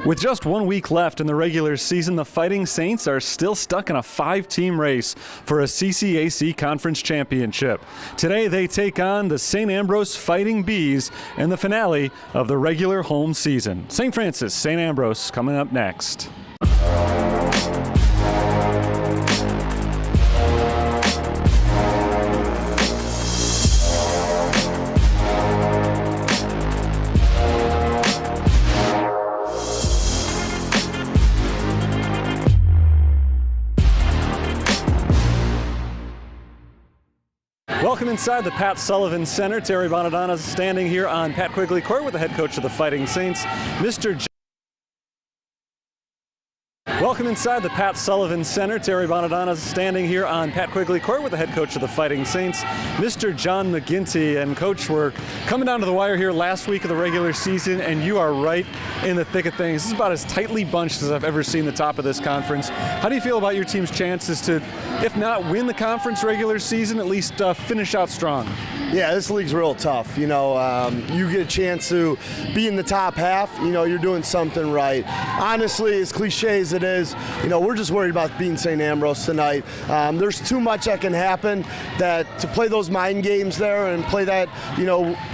With just 1 week left in the regular season, the Fighting Saints are still stuck in a 5-team race for a CCAC Conference Championship. Today they take on the St. Ambrose Fighting Bees in the finale of the regular home season. St. Francis, St. Ambrose coming up next. Welcome inside the Pat Sullivan Center. Terry Bonadonna standing here on Pat Quigley Court with the head coach of the Fighting Saints, Welcome inside the Pat Sullivan Center. Terry Bonadonna standing here on Pat Quigley Court with the head coach of the Fighting Saints, Mr. John McGinty. And Coach, we're coming down to the wire here last week of the regular season, and you are right in the thick of things. This is about as tightly bunched as I've ever seen the top of this conference. How do you feel about your team's chances to, if not win the conference regular season, at least finish out strong? Yeah, this league's real tough. You get a chance to be in the top half, you're doing something right. Honestly, as cliche as it is, we're just worried about beating St. Ambrose tonight. There's too much that can happen that to play those mind games there and play that,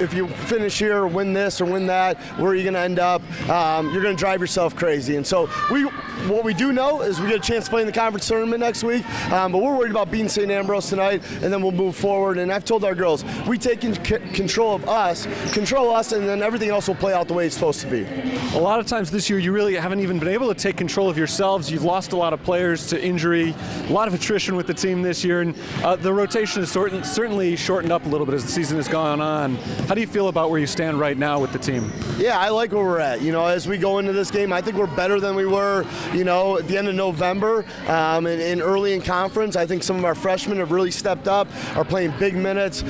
if you finish here or win this or win that, where are you going to end up? You're going to drive yourself crazy. And so what we do know is we get a chance to play in the conference tournament next week, but we're worried about beating St. Ambrose tonight, and then we'll move forward. And I've told our girls, we take control of us, and then everything else will play out the way it's supposed to be. A lot of times this year, you really haven't even been able to take control of yourselves. You've lost a lot of players to injury, a lot of attrition with the team this year, and the rotation has certainly shortened up a little bit as the season has gone on. How do you feel about where you stand right now with the team? Yeah, I like where we're at. As we go into this game, I think we're better than we were, at the end of November and early in conference. I think some of our freshmen have really stepped up, are playing big minutes.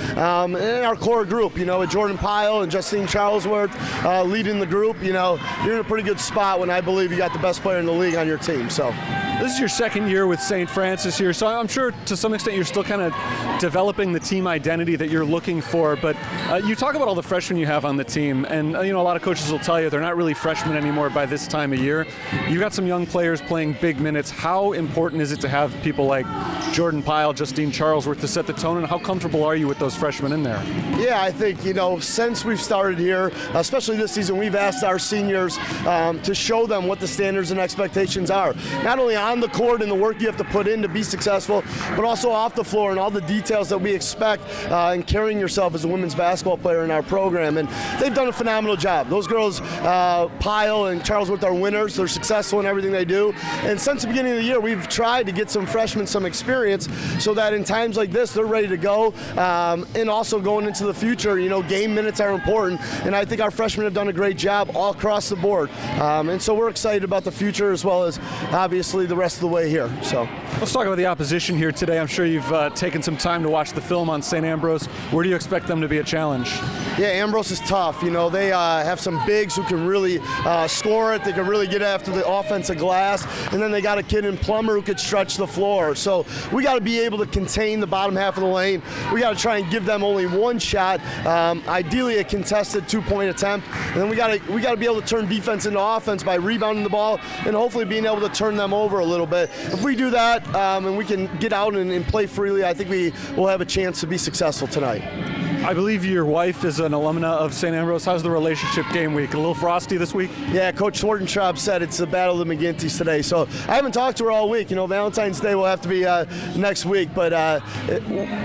And our core group, with Jordan Pyle and Justine Charlesworth leading the group, you're in a pretty good spot when I believe you got the best player in the league on your team. So this is your second year with St. Francis here, so I'm sure to some extent you're still kind of developing the team identity that you're looking for, but you talk about all the freshmen you have on the team, and a lot of coaches will tell you they're not really freshmen anymore by this time of year. You've got some young players playing big minutes. How important is it to have people like Jordan Pyle, Justine Charlesworth to set the tone, and how comfortable are you with those freshmen in there? Yeah, I think, since we've started here, especially this season, we've asked our seniors to show them what the standards and expectations are. Not only on the court and the work you have to put in to be successful, but also off the floor and all the details that we expect in carrying yourself as a women's basketball player in our program. And they've done a phenomenal job. Those girls, Pyle and Charlesworth, are winners. They're successful in everything they do. And since the beginning of the year, we've tried to get some freshmen some experience so that in times like this, they're ready to go. And also going into the future, game minutes are important. And I think our freshmen have done a great job all across the board. And so we're excited about the future as well as obviously the rest of the way here. So let's talk about the opposition here today. I'm sure you've taken some time to watch the film on St. Ambrose. Where do you expect them to be a challenge? Yeah, Ambrose is tough. They have some bigs who can really score it. They can really get after the offensive glass. And then they got a kid in Plummer who could stretch the floor. So we got to be able to contain the bottom half of the lane. We got to try and give them only one shot, ideally a contested two-point attempt. And then we got to be able to turn defense into offense by rebounding the ball and hopefully being able to turn them over a little bit. If we do that and we can get out and play freely, I think we will have a chance to be successful tonight. I believe your wife is an alumna of St. Ambrose. How's the relationship game week? A little frosty this week? Yeah, Coach Schwartentraub said it's the battle of the McGinty's today. So I haven't talked to her all week. Valentine's Day will have to be next week. But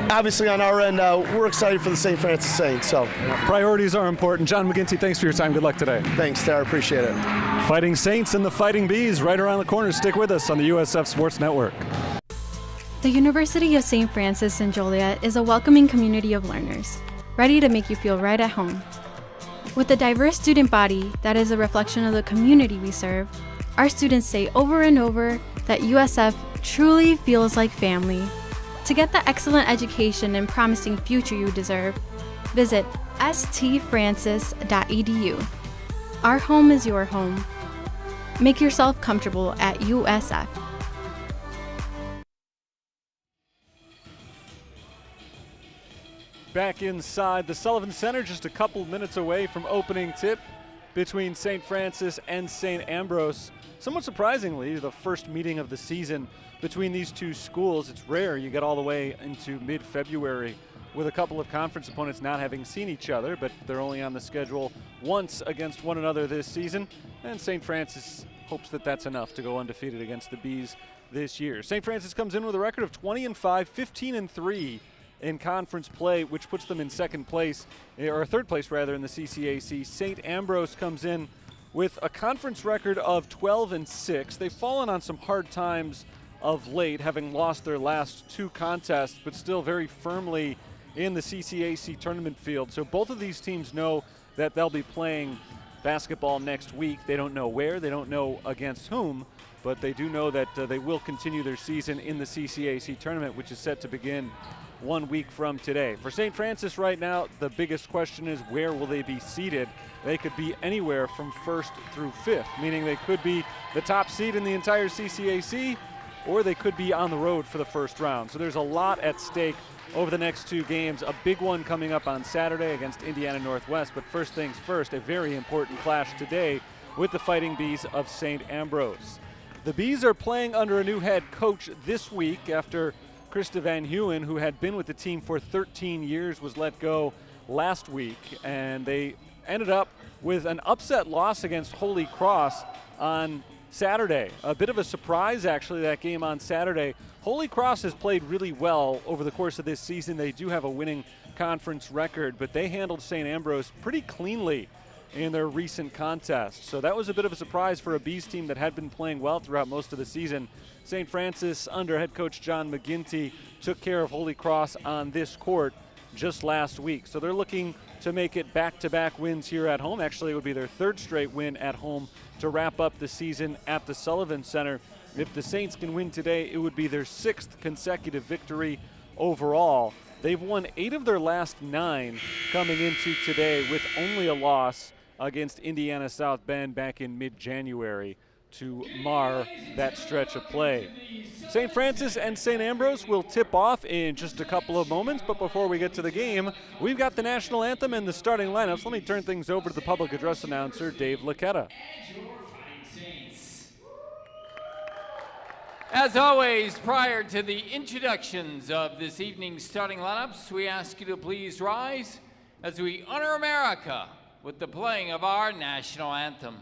obviously on our end, we're excited for the St. Francis Saints. So priorities are important. John McGinty, thanks for your time. Good luck today. Thanks, Tara. Appreciate it. Fighting Saints and the Fighting Bees right around the corner. Stick with us on the USF Sports Network. The University of St. Francis in Joliet is a welcoming community of learners, ready to make you feel right at home. With a diverse student body that is a reflection of the community we serve, our students say over and over that USF truly feels like family. To get the excellent education and promising future you deserve, visit stfrancis.edu. Our home is your home. Make yourself comfortable at USF. Back inside the Sullivan Center, just a couple minutes away from opening tip. between St. Francis and St. Ambrose. Somewhat surprisingly, the first meeting of the season between these two schools. It's rare you get all the way into mid-February with a couple of conference opponents not having seen each other, but they're only on the schedule once against one another this season, and St. Francis hopes that that's enough to go undefeated against the Bees this year. St. Francis comes in with a record of 20-5, 15-3 in conference play, which puts them in second place, or third place rather, in the CCAC. St. Ambrose comes in with a conference record of 12-6. They've fallen on some hard times of late, having lost their last two contests, but still very firmly in the CCAC tournament field. So both of these teams know that they'll be playing basketball next week. They don't know where, they don't know against whom, but they do know that they will continue their season in the CCAC tournament, which is set to begin 1 week from today. For St. Francis right now, the biggest question is where will they be seated? They could be anywhere from 1st through 5th, meaning they could be the top seed in the entire CCAC, or they could be on the road for the first round. So there's a lot at stake over the next two games. A big one coming up on Saturday against Indiana Northwest, but first things first, a very important clash today with the Fighting Bees of St. Ambrose. The Bees are playing under a new head coach this week after Krista Van Hewen, who had been with the team for 13 years, was let go last week, and they ended up with an upset loss against Holy Cross on Saturday. A bit of a surprise, actually, that game on Saturday. Holy Cross has played really well over the course of this season. They do have a winning conference record, but they handled St. Ambrose pretty cleanly in their recent contest. So that was a bit of a surprise for a Bees team that had been playing well throughout most of the season. St. Francis, under head coach John McGinty, took care of Holy Cross on this court just last week. So they're looking to make it back-to-back wins here at home. Actually, it would be their third straight win at home to wrap up the season at the Sullivan Center. If the Saints can win today, it would be their 6th consecutive victory overall. They've won 8 of their last 9 coming into today, with only a loss against Indiana South Bend back in mid-January to mar that stretch of play. St. Francis and St. Ambrose will tip off in just a couple of moments, but before we get to the game, we've got the national anthem and the starting lineups. Let me turn things over to the public address announcer, Dave Laquetta. As always, prior to the introductions of this evening's starting lineups, we ask you to please rise as we honor America with the playing of our national anthem.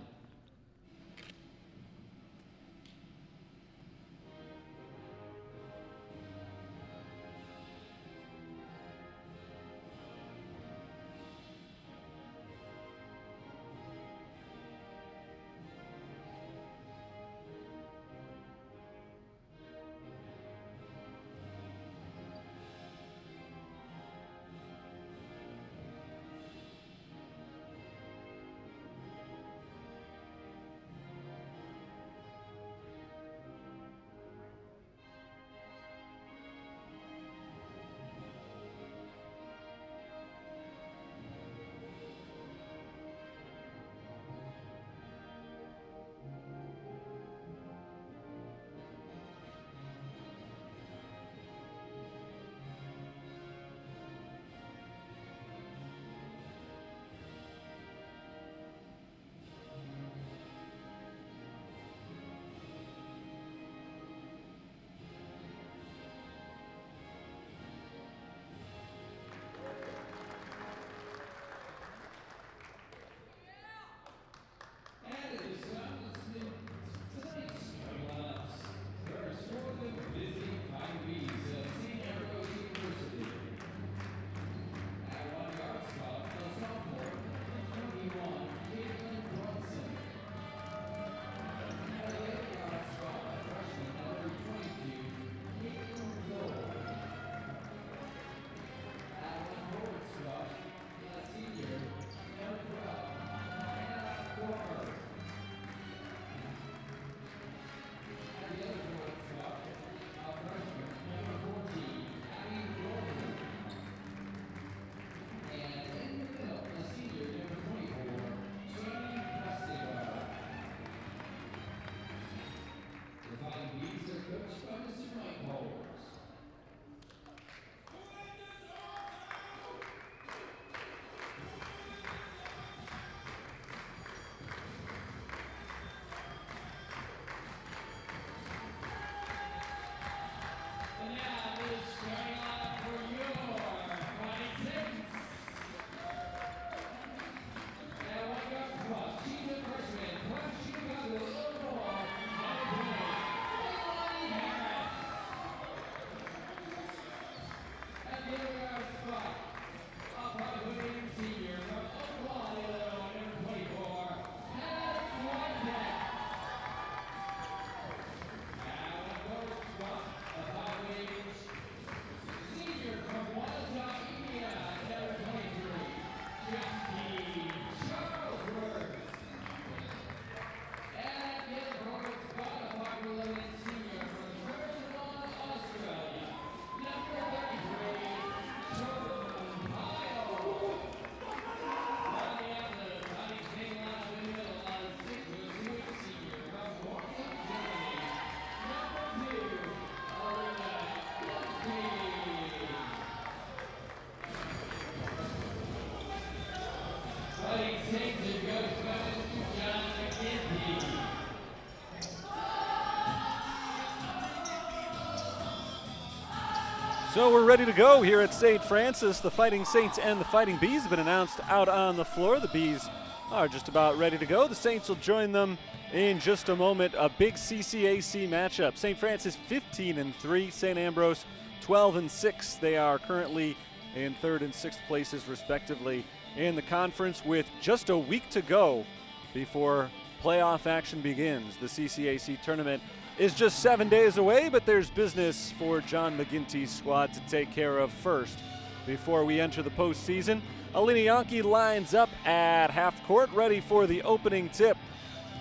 So we're ready to go here at St. Francis. The Fighting Saints and the Fighting Bees have been announced out on the floor. The Bees are just about ready to go. The Saints will join them in just a moment. A big CCAC matchup. St. Francis 15-3, St. Ambrose 12-6. They are currently in 3rd and 6th places respectively in the conference with just a week to go before playoff action begins. The CCAC tournament is just 7 days away, but there's business for John McGinty's squad to take care of first before we enter the postseason. Alina Yankee lines up at half court, ready for the opening tip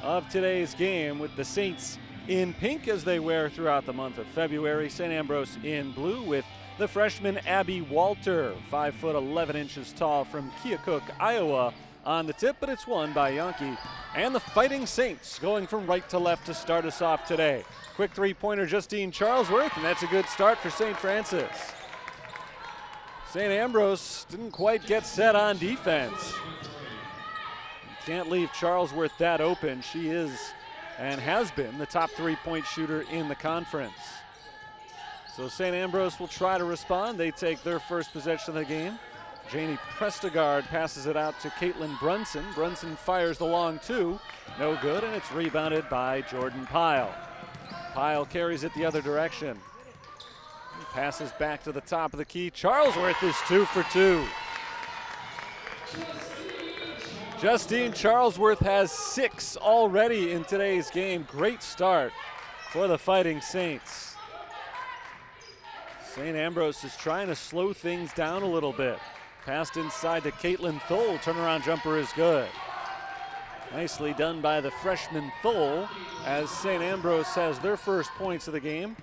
of today's game, with the Saints in pink as they wear throughout the month of February. St. Ambrose in blue with the freshman Abby Walter, 5'11" tall from Keokuk, Iowa, on the tip, but it's won by Yankee. And the Fighting Saints going from right to left to start us off today. Quick three-pointer, Justine Charlesworth, and that's a good start for St. Francis. St. Ambrose didn't quite get set on defense. Can't leave Charlesworth that open. She is and has been the top three-point shooter in the conference. So St. Ambrose will try to respond. They take their first possession of the game. Janie Prestegard passes it out to Caitlin Brunson. Brunson fires the long two. No good, and it's rebounded by Jordan Pyle. Pyle carries it the other direction. He passes back to the top of the key. Charlesworth is 2 for 2. Justine Charlesworth has 6 already in today's game. Great start for the Fighting Saints. St. Ambrose is trying to slow things down a little bit. Passed inside to Caitlin Thole. Turnaround jumper is good. Nicely done by the freshman Thole as St. Ambrose has their first points of the game.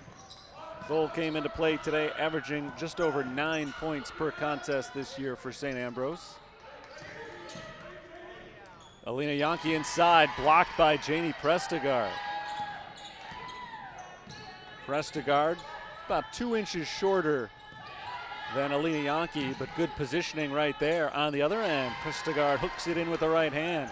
Thole came into play today, averaging just over 9 points per contest this year for St. Ambrose. Alina Yankee inside, blocked by Janie Prestegard. Prestegard about 2 inches shorter than Alina Yankee, but good positioning right there on the other end. Prestegard hooks it in with the right hand.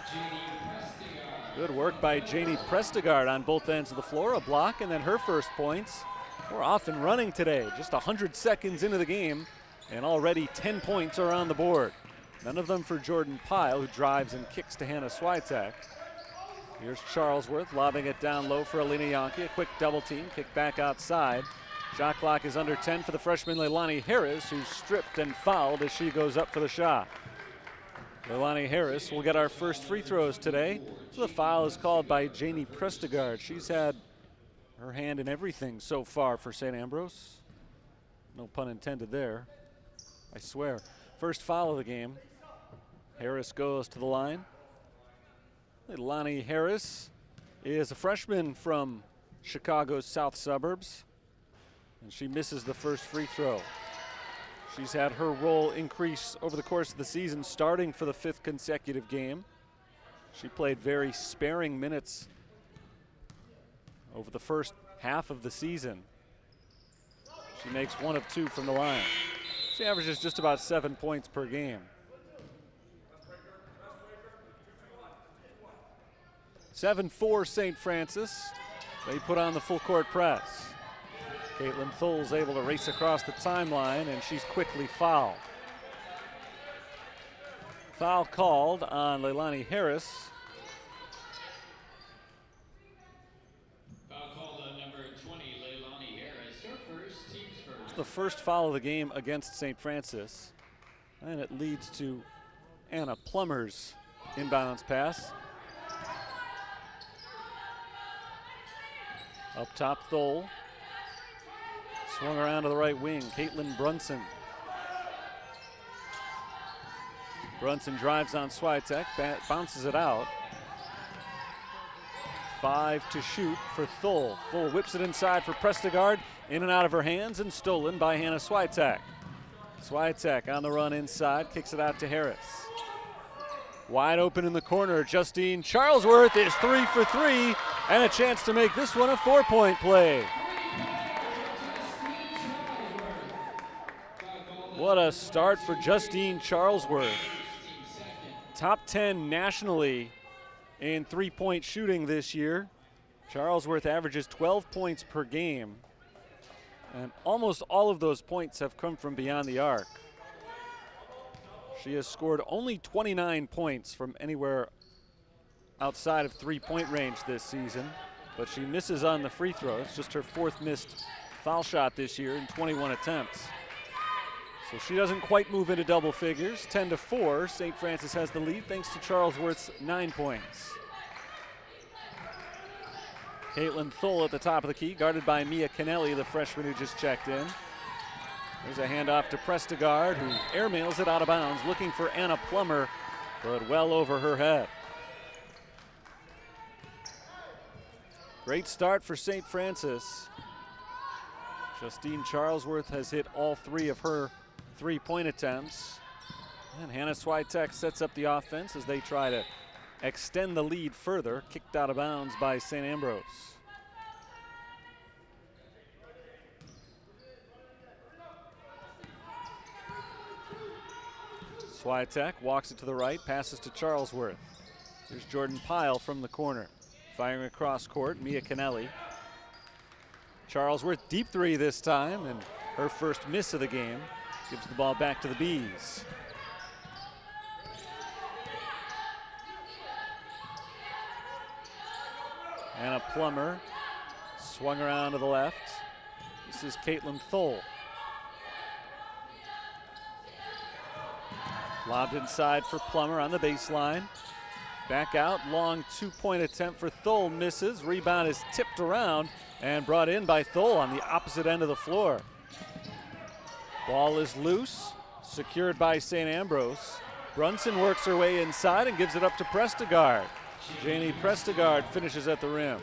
Good work by Janie Prestegard on both ends of the floor, a block, and then her first points. We're off and running today, just 100 seconds into the game, and already 10 points are on the board. None of them for Jordan Pyle, who drives and kicks to Hannah Swiatek. Here's Charlesworth lobbing it down low for Alina Yankee. A quick double team, kick back outside. Shot clock is under 10 for the freshman Leilani Harris, who's stripped and fouled as she goes up for the shot. Leilani Harris will get our first free throws today. So the foul is called by Janie Prestegard. She's had her hand in everything so far for St. Ambrose. No pun intended there, I swear. First foul of the game. Harris goes to the line. Leilani Harris is a freshman from Chicago's south suburbs, and she misses the first free throw. She's had her role increase over the course of the season, starting for the 5th consecutive game. She played very sparing minutes over the first half of the season. She makes 1 of 2 from the line. She averages just about 7 points per game. 7-4 St. Francis. They put on the full court press. Caitlin Thole's able to race across the timeline, and she's quickly fouled. Foul called on Leilani Harris. Foul called on number 20, Leilani Harris. Her first, team's first. It's the first foul of the game against St. Francis, and it leads to Anna Plummer's inbounds pass. Up top, Thole. Swung around to the right wing, Caitlin Brunson. Brunson drives on Swiatek, bounces it out. 5 to shoot for Thole. Thole whips it inside for Prestegard, in and out of her hands, and stolen by Hannah Swiatek. Swiatek on the run inside, kicks it out to Harris. Wide open in the corner, Justine Charlesworth is 3 for 3, and a chance to make this one a 4-point play. What a start for Justine Charlesworth. Top 10 nationally in three-point shooting this year. Charlesworth averages 12 points per game. And almost all of those points have come from beyond the arc. She has scored only 29 points from anywhere outside of three-point range this season, but she misses on the free throws. Just her 4th missed foul shot this year in 21 attempts. So she doesn't quite move into double figures. 10-4, St. Francis has the lead thanks to Charlesworth's 9 points. Caitlin Thull at the top of the key, guarded by Mia Kennelly, the freshman who just checked in. There's a handoff to Prestegard, who airmails it out of bounds, looking for Anna Plummer, but well over her head. Great start for St. Francis. Justine Charlesworth has hit all 3 of her 3-point attempts. And Hannah Switek sets up the offense as they try to extend the lead further, kicked out of bounds by St. Ambrose. Switek walks it to the right, passes to Charlesworth. Here's Jordan Pyle from the corner. Firing across court, Mia Kennelly. Charlesworth, deep 3 this time, and her first miss of the game. Gives the ball back to the Bees. Anna Plummer swung around to the left. This is Caitlin Thull. Lobbed inside for Plummer on the baseline. Back out, long 2-point attempt for Thull, misses. Rebound is tipped around and brought in by Thull on the opposite end of the floor. Ball is loose, secured by St. Ambrose. Brunson works her way inside and gives it up to Prestegard. Janie Prestegard finishes at the rim.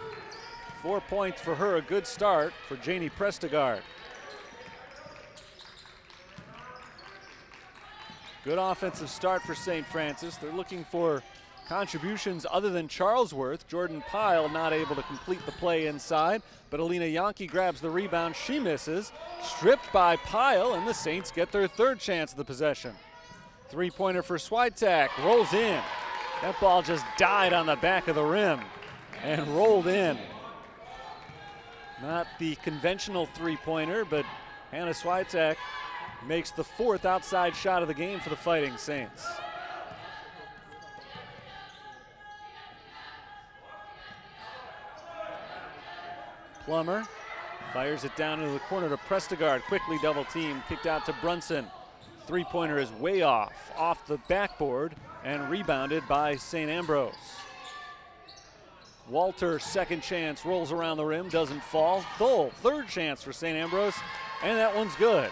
4 points for her, a good start for Janie Prestegard. Good offensive start for St. Francis. They're looking for contributions other than Charlesworth. Jordan Pyle not able to complete the play inside, but Alina Yankee grabs the rebound. She misses, stripped by Pyle, and the Saints get their 3rd chance of the possession. 3-pointer for Switek, rolls in. That ball just died on the back of the rim and rolled in. Not the conventional 3-pointer, but Hannah Switek makes the 4th outside shot of the game for the Fighting Saints. Plummer fires it down into the corner to Prestegard, quickly double team, kicked out to Brunson. 3-pointer is way off the backboard, and rebounded by St. Ambrose. Walter, 2nd chance, rolls around the rim, doesn't fall. Thull, 3rd chance for St. Ambrose, and that one's good.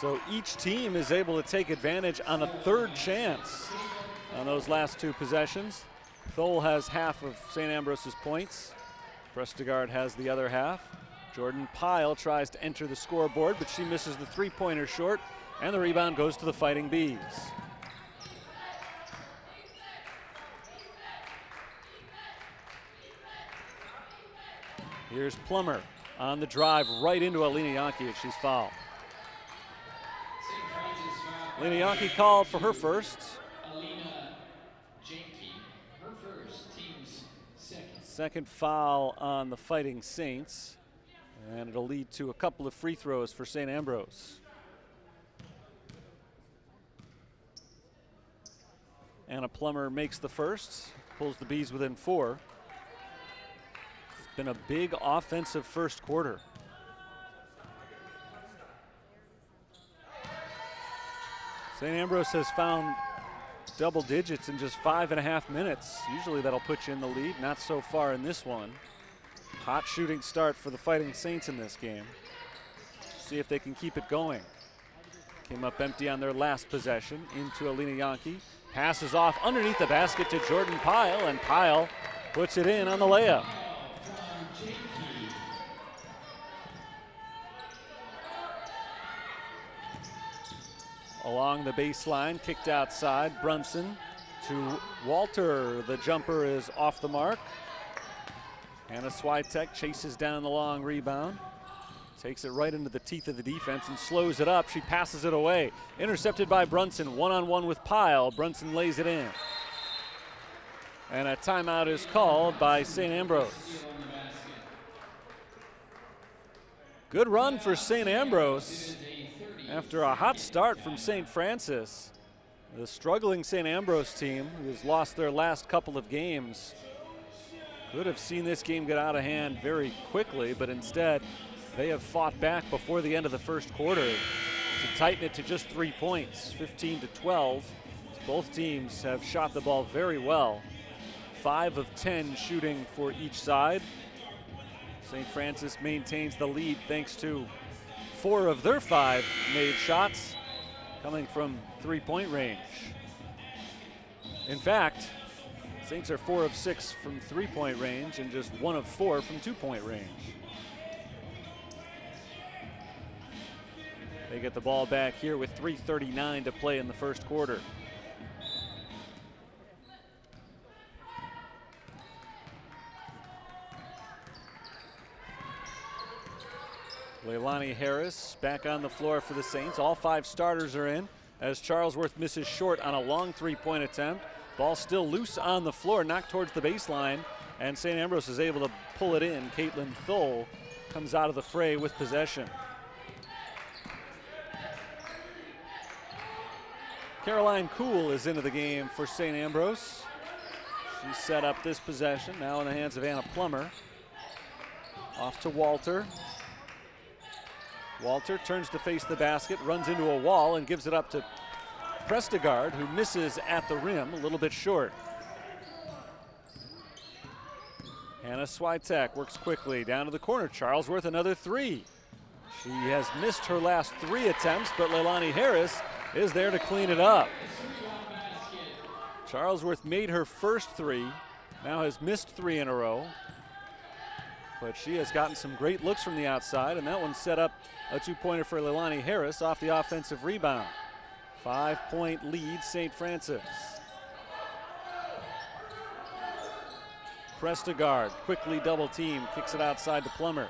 So each team is able to take advantage on a 3rd chance on those last 2 possessions. Thull has half of St. Ambrose's points. Prestegard has the other half. Jordan Pyle tries to enter the scoreboard, but she misses the 3-pointer short, and the rebound goes to the Fighting Bees. Here's Plummer on the drive right into Alina Yankee as she's fouled. Alina Yankee called for her first. Second foul on the Fighting Saints, and it'll lead to a couple of free throws for St. Ambrose. Anna Plummer makes the first, pulls the Bees within 4. It's been a big offensive first quarter. St. Ambrose has found double digits in just 5.5 minutes. Usually that'll put you in the lead, not so far in this one. Hot shooting start for the Fighting Saints in this game. See if they can keep it going. Came up empty on their last possession into Alina Yankee. Passes off underneath the basket to Jordan Pyle, and Pyle puts it in on the layup. Along the baseline, kicked outside, Brunson to Walter. The jumper is off the mark. Hannah Switek chases down the long rebound. Takes it right into the teeth of the defense and slows it up. She passes it away. Intercepted by Brunson, one-on-one with Pyle. Brunson lays it in. And a timeout is called by St. Ambrose. Good run for St. Ambrose after a hot start from St. Francis. The struggling St. Ambrose team, who has lost their last couple of games, could have seen this game get out of hand very quickly, but instead they have fought back before the end of the first quarter to tighten it to just 3 points, 15-12. Both teams have shot the ball very well. 5 of 10 shooting for each side. St. Francis maintains the lead thanks to 4 of their 5 made shots coming from 3-point range. In fact, Saints are 4 of 6 from 3-point range and just 1 of 4 from 2-point range. They get the ball back here with 3:39 to play in the first quarter. Leilani Harris back on the floor for the Saints. All 5 starters are in as Charlesworth misses short on a long 3-point attempt. Ball still loose on the floor, knocked towards the baseline, and St. Ambrose is able to pull it in. Caitlin Thole comes out of the fray with possession. Caroline Kuhl is into the game for St. Ambrose. She set up this possession, now in the hands of Anna Plummer. Off to Walter. Walter turns to face the basket, runs into a wall, and gives it up to Prestegard, who misses at the rim, a little bit short. Hannah Switek works quickly down to the corner. Charlesworth another 3. She has missed her last 3 attempts, but Leilani Harris is there to clean it up. Charlesworth made her first 3, now has missed 3 in a row. But she has gotten some great looks from the outside, and that one set up a 2-pointer for Leilani Harris off the offensive rebound. 5-point lead, St. Francis. Prestegard, quickly double team, kicks it outside to Plummer.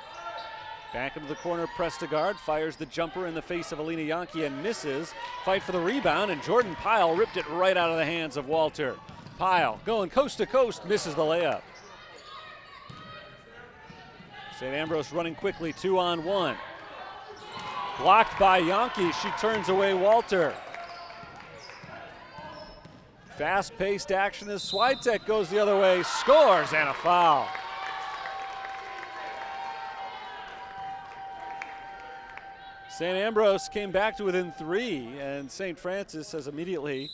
Back into the corner, Prestegard fires the jumper in the face of Alina Yankee and misses. Fight for the rebound, and Jordan Pyle ripped it right out of the hands of Walter. Pyle going coast to coast, misses the layup. St. Ambrose running quickly, 2-on-1. Blocked by Yankee, she turns away Walter. Fast-paced action as Switek goes the other way, scores, and a foul. St. Ambrose came back to within 3, and St. Francis has immediately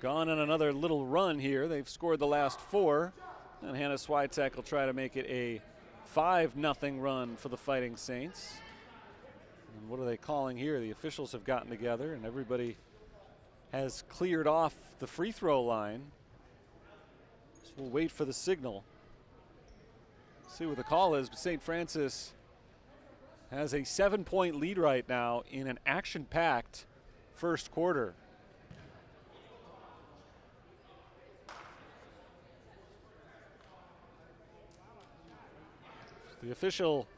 gone on another little run here. They've scored the last 4, and Hannah Switek will try to make it a 5-0 run for the Fighting Saints. And what are they calling here? The officials have gotten together and everybody has cleared off the free throw line. So we'll wait for the signal. See what the call is, but St. Francis has a 7-point lead right now in an action-packed first quarter. The official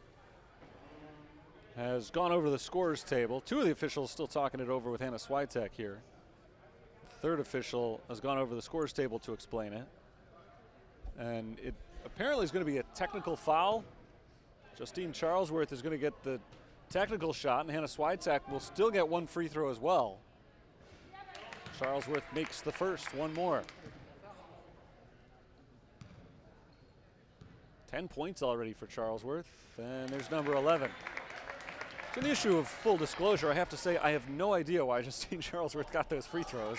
has gone over the scorer's table. 2 of the officials still talking it over with Hannah Switek here. The 3rd official has gone over the scorer's table to explain it. And it apparently is going to be a technical foul. Justine Charlesworth is going to get the technical shot, and Hannah Switek will still get 1 free throw as well. Charlesworth makes the first, 1 more. 10 points already for Charlesworth, and there's number 11. To the issue of full disclosure, I have to say I have no idea why Justine Charlesworth got those free throws.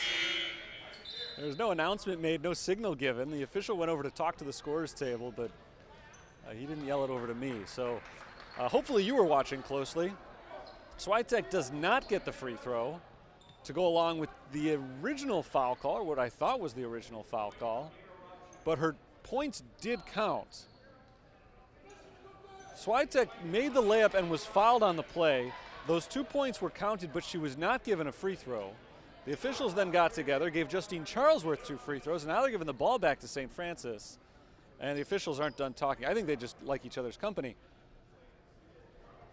There was no announcement made, no signal given. The official went over to talk to the scorer's table, but he didn't yell it over to me. So hopefully you were watching closely. Switek does not get the free throw to go along with the original foul call, or what I thought was the original foul call, but her points did count. Switek made the layup and was fouled on the play. Those 2 points were counted, but she was not given a free throw. The officials then got together, gave Justine Charlesworth 2 free throws, and now they're giving the ball back to St. Francis. And the officials aren't done talking. I think they just like each other's company.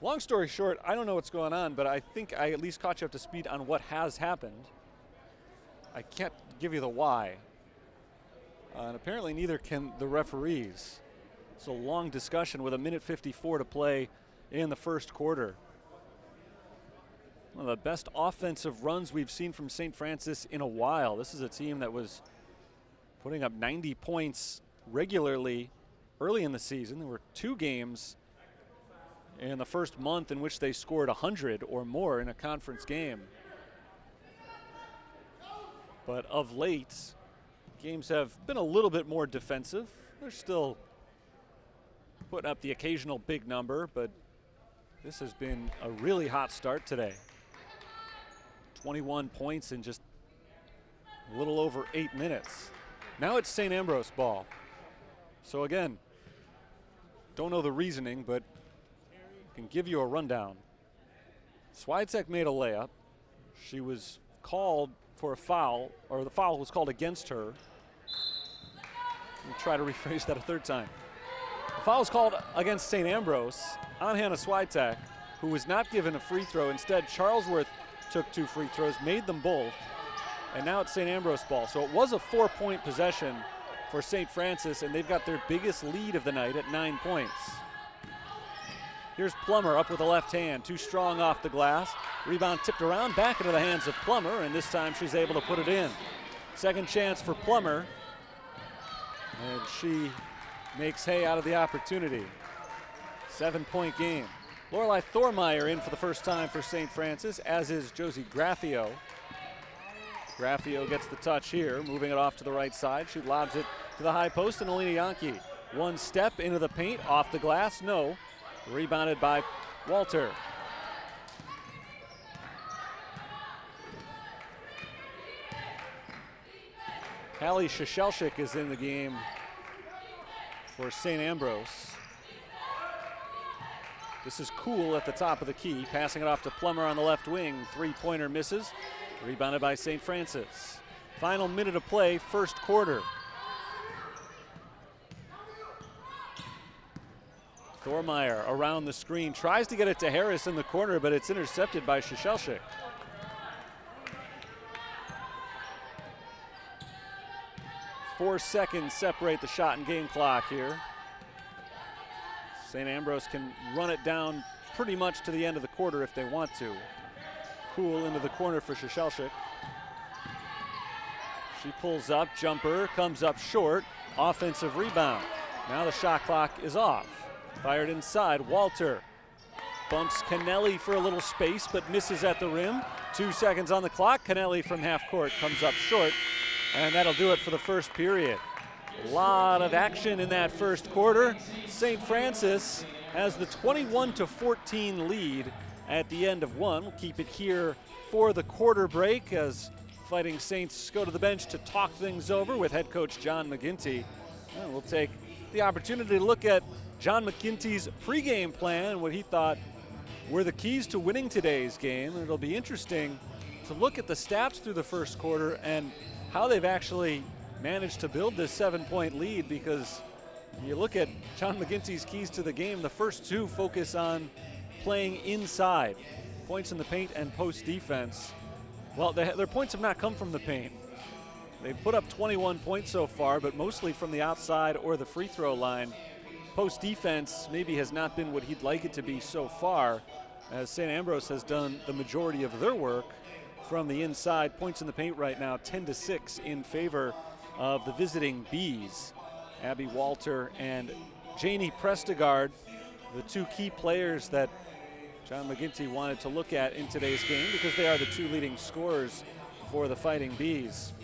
Long story short, I don't know what's going on, but I think I at least caught you up to speed on what has happened. I can't give you the why. And apparently neither can the referees. So long discussion with 1:54 to play in the first quarter. One of the best offensive runs we've seen from St. Francis in a while. This is a team that was putting up 90 points regularly early in the season. There were 2 games in the first month in which they scored 100 or more in a conference game. But of late, games have been a little bit more defensive. They're still putting up the occasional big number, but this has been a really hot start today. 21 points in just a little over 8 minutes. Now it's St. Ambrose ball. So again, don't know the reasoning, but can give you a rundown. Swiatek made a layup. She was called for a foul, or the foul was called against her. Let me try to rephrase that a third time. The foul was called against St. Ambrose on Hannah Swiatek, who was not given a free throw. Instead, Charlesworth took 2 free throws, made them both, and now it's St. Ambrose ball. So it was a 4-point possession for St. Francis, and they've got their biggest lead of the night at 9 points. Here's Plummer up with the left hand, too strong off the glass. Rebound tipped around, back into the hands of Plummer, and this time she's able to put it in. Second chance for Plummer, and she makes hay out of the opportunity. 7-point game. Lorelei Thormeyer in for the first time for St. Francis, as is Josie Graffio. Graffio gets the touch here, moving it off to the right side. She lobs it to the high post, and Alina Yankee. One step into the paint, off the glass, no. Rebounded by Walter. Hallie Shashelchik is in the game for St. Ambrose. This is Cool at the top of the key, passing it off to Plummer on the left wing. 3-pointer misses, rebounded by St. Francis. Final minute of play, first quarter. Thormeyer around the screen, tries to get it to Harris in the corner, but it's intercepted by Shashelchik. Four seconds separate the shot and game clock here. St. Ambrose can run it down pretty much to the end of the quarter if they want to. Cool into the corner for Shashelchik. She pulls up, jumper, comes up short, offensive rebound. Now the shot clock is off. Fired inside, Walter bumps Kennelly for a little space but misses at the rim. 2 seconds on the clock. Kennelly from half court comes up short, and that'll do it for the first period. A lot of action in that first quarter. St. Francis has the 21-14 lead at the end of one. We'll keep it here for the quarter break as Fighting Saints go to the bench to talk things over with head coach John McGinty. And we'll take the opportunity to look at John McGinty's pregame plan and what he thought were the keys to winning today's game. And it'll be interesting to look at the stats through the first quarter and how they've actually managed to build this 7-point lead, because when you look at John McGinty's keys to the game, the first 2 focus on playing inside, points in the paint and post defense. Well, their points have not come from the paint. They've put up 21 points so far, but mostly from the outside or the free throw line. Post defense maybe has not been what he'd like it to be so far, as St. Ambrose has done the majority of their work from the inside. Points in the paint right now, 10-6 in favor of the visiting Bees. Abby Walter and Janie Prestegard, the 2 key players that John McGinty wanted to look at in today's game, because they are the 2 leading scorers for the Fighting Bees.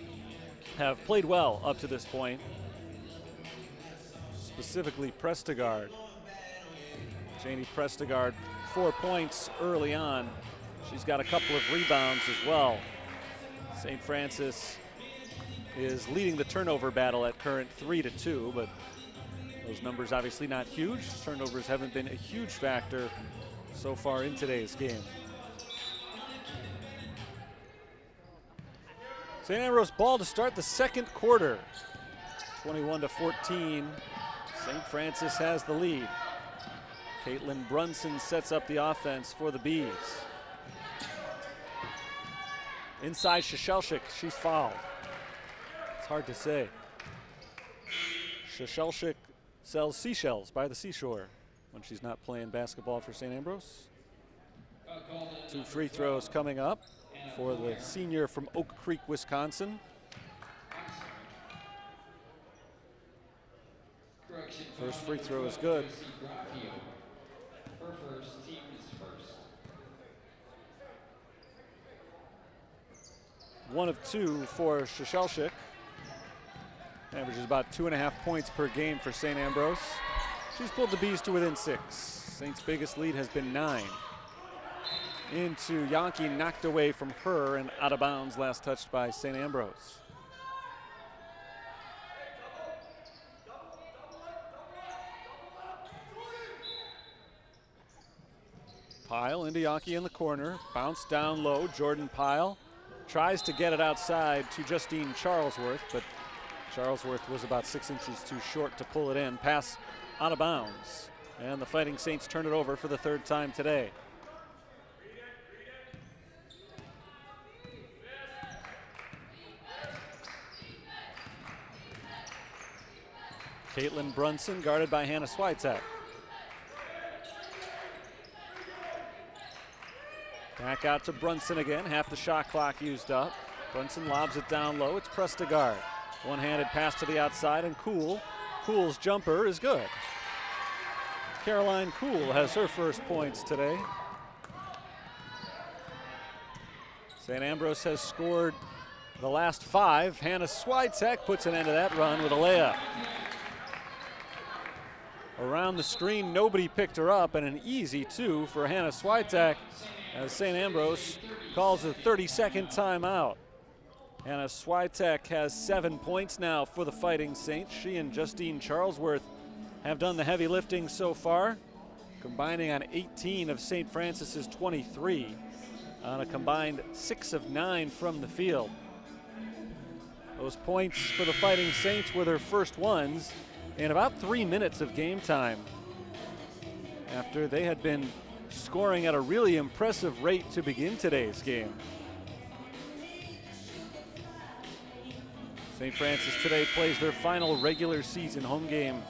Have played well up to this point. Specifically Prestegard. Janie Prestegard, 4 points early on. She's got a couple of rebounds as well. St. Francis is leading the turnover battle at current 3-2, but those numbers obviously not huge. Turnovers haven't been a huge factor so far in today's game. St. Ambrose ball to start the second quarter. 21-14. St. Francis has the lead. Caitlin Brunson sets up the offense for the Bees. Inside Shashelchik, she's fouled. It's hard to say. Shashelchik sells seashells by the seashore. when she's not playing basketball for St. Ambrose. 2 free throws coming up for the senior from Oak Creek, Wisconsin. First free throw is good. One of 2 for Shashelchik. Averages about 2.5 points per game for St. Ambrose. She's pulled the Bees to within 6. Saints' biggest lead has been 9. Into Yankee, knocked away from her and out of bounds, last touched by St. Ambrose. Pyle into Yankee in the corner, bounce down low. Jordan Pyle tries to get it outside to Justine Charlesworth, but Charlesworth was about 6 inches too short to pull it in. Pass out of bounds, and the Fighting Saints turn it over for the 3rd time today. Caitlin Brunson guarded by Hannah Switek. Back out to Brunson again, half the shot clock used up. Brunson lobs it down low, it's pressed to guard. One-handed pass to the outside, and Cool's jumper is good. Caroline Cool has her first points today. St. Ambrose has scored the last 5. Hannah Switek puts an end to that run with a layup. Around the screen, nobody picked her up, and an easy 2 for Hannah Switek as St. Ambrose calls a 30-second timeout. Hannah Switek has 7 points now for the Fighting Saints. She and Justine Charlesworth have done the heavy lifting so far, combining on 18 of St. Francis's 23 on a combined 6 of 9 from the field. Those points for the Fighting Saints were their first ones in about 3 minutes of game time, after they had been scoring at a really impressive rate to begin today's game. St. Francis today plays their final regular season home game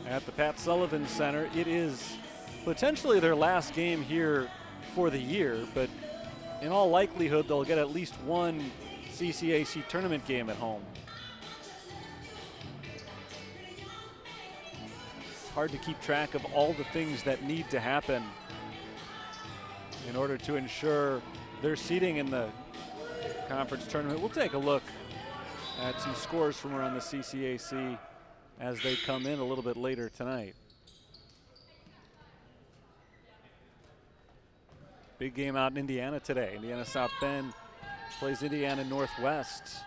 at the Pat Sullivan Center. It is potentially their last game here for the year, but in all likelihood they'll get at least one CCAC tournament game at home. Hard to keep track of all the things that need to happen in order to ensure their seeding in the conference tournament. We'll take a look at some scores from around the CCAC as they come in a little bit later tonight. Big game out in Indiana today. Indiana South Bend plays Indiana Northwest.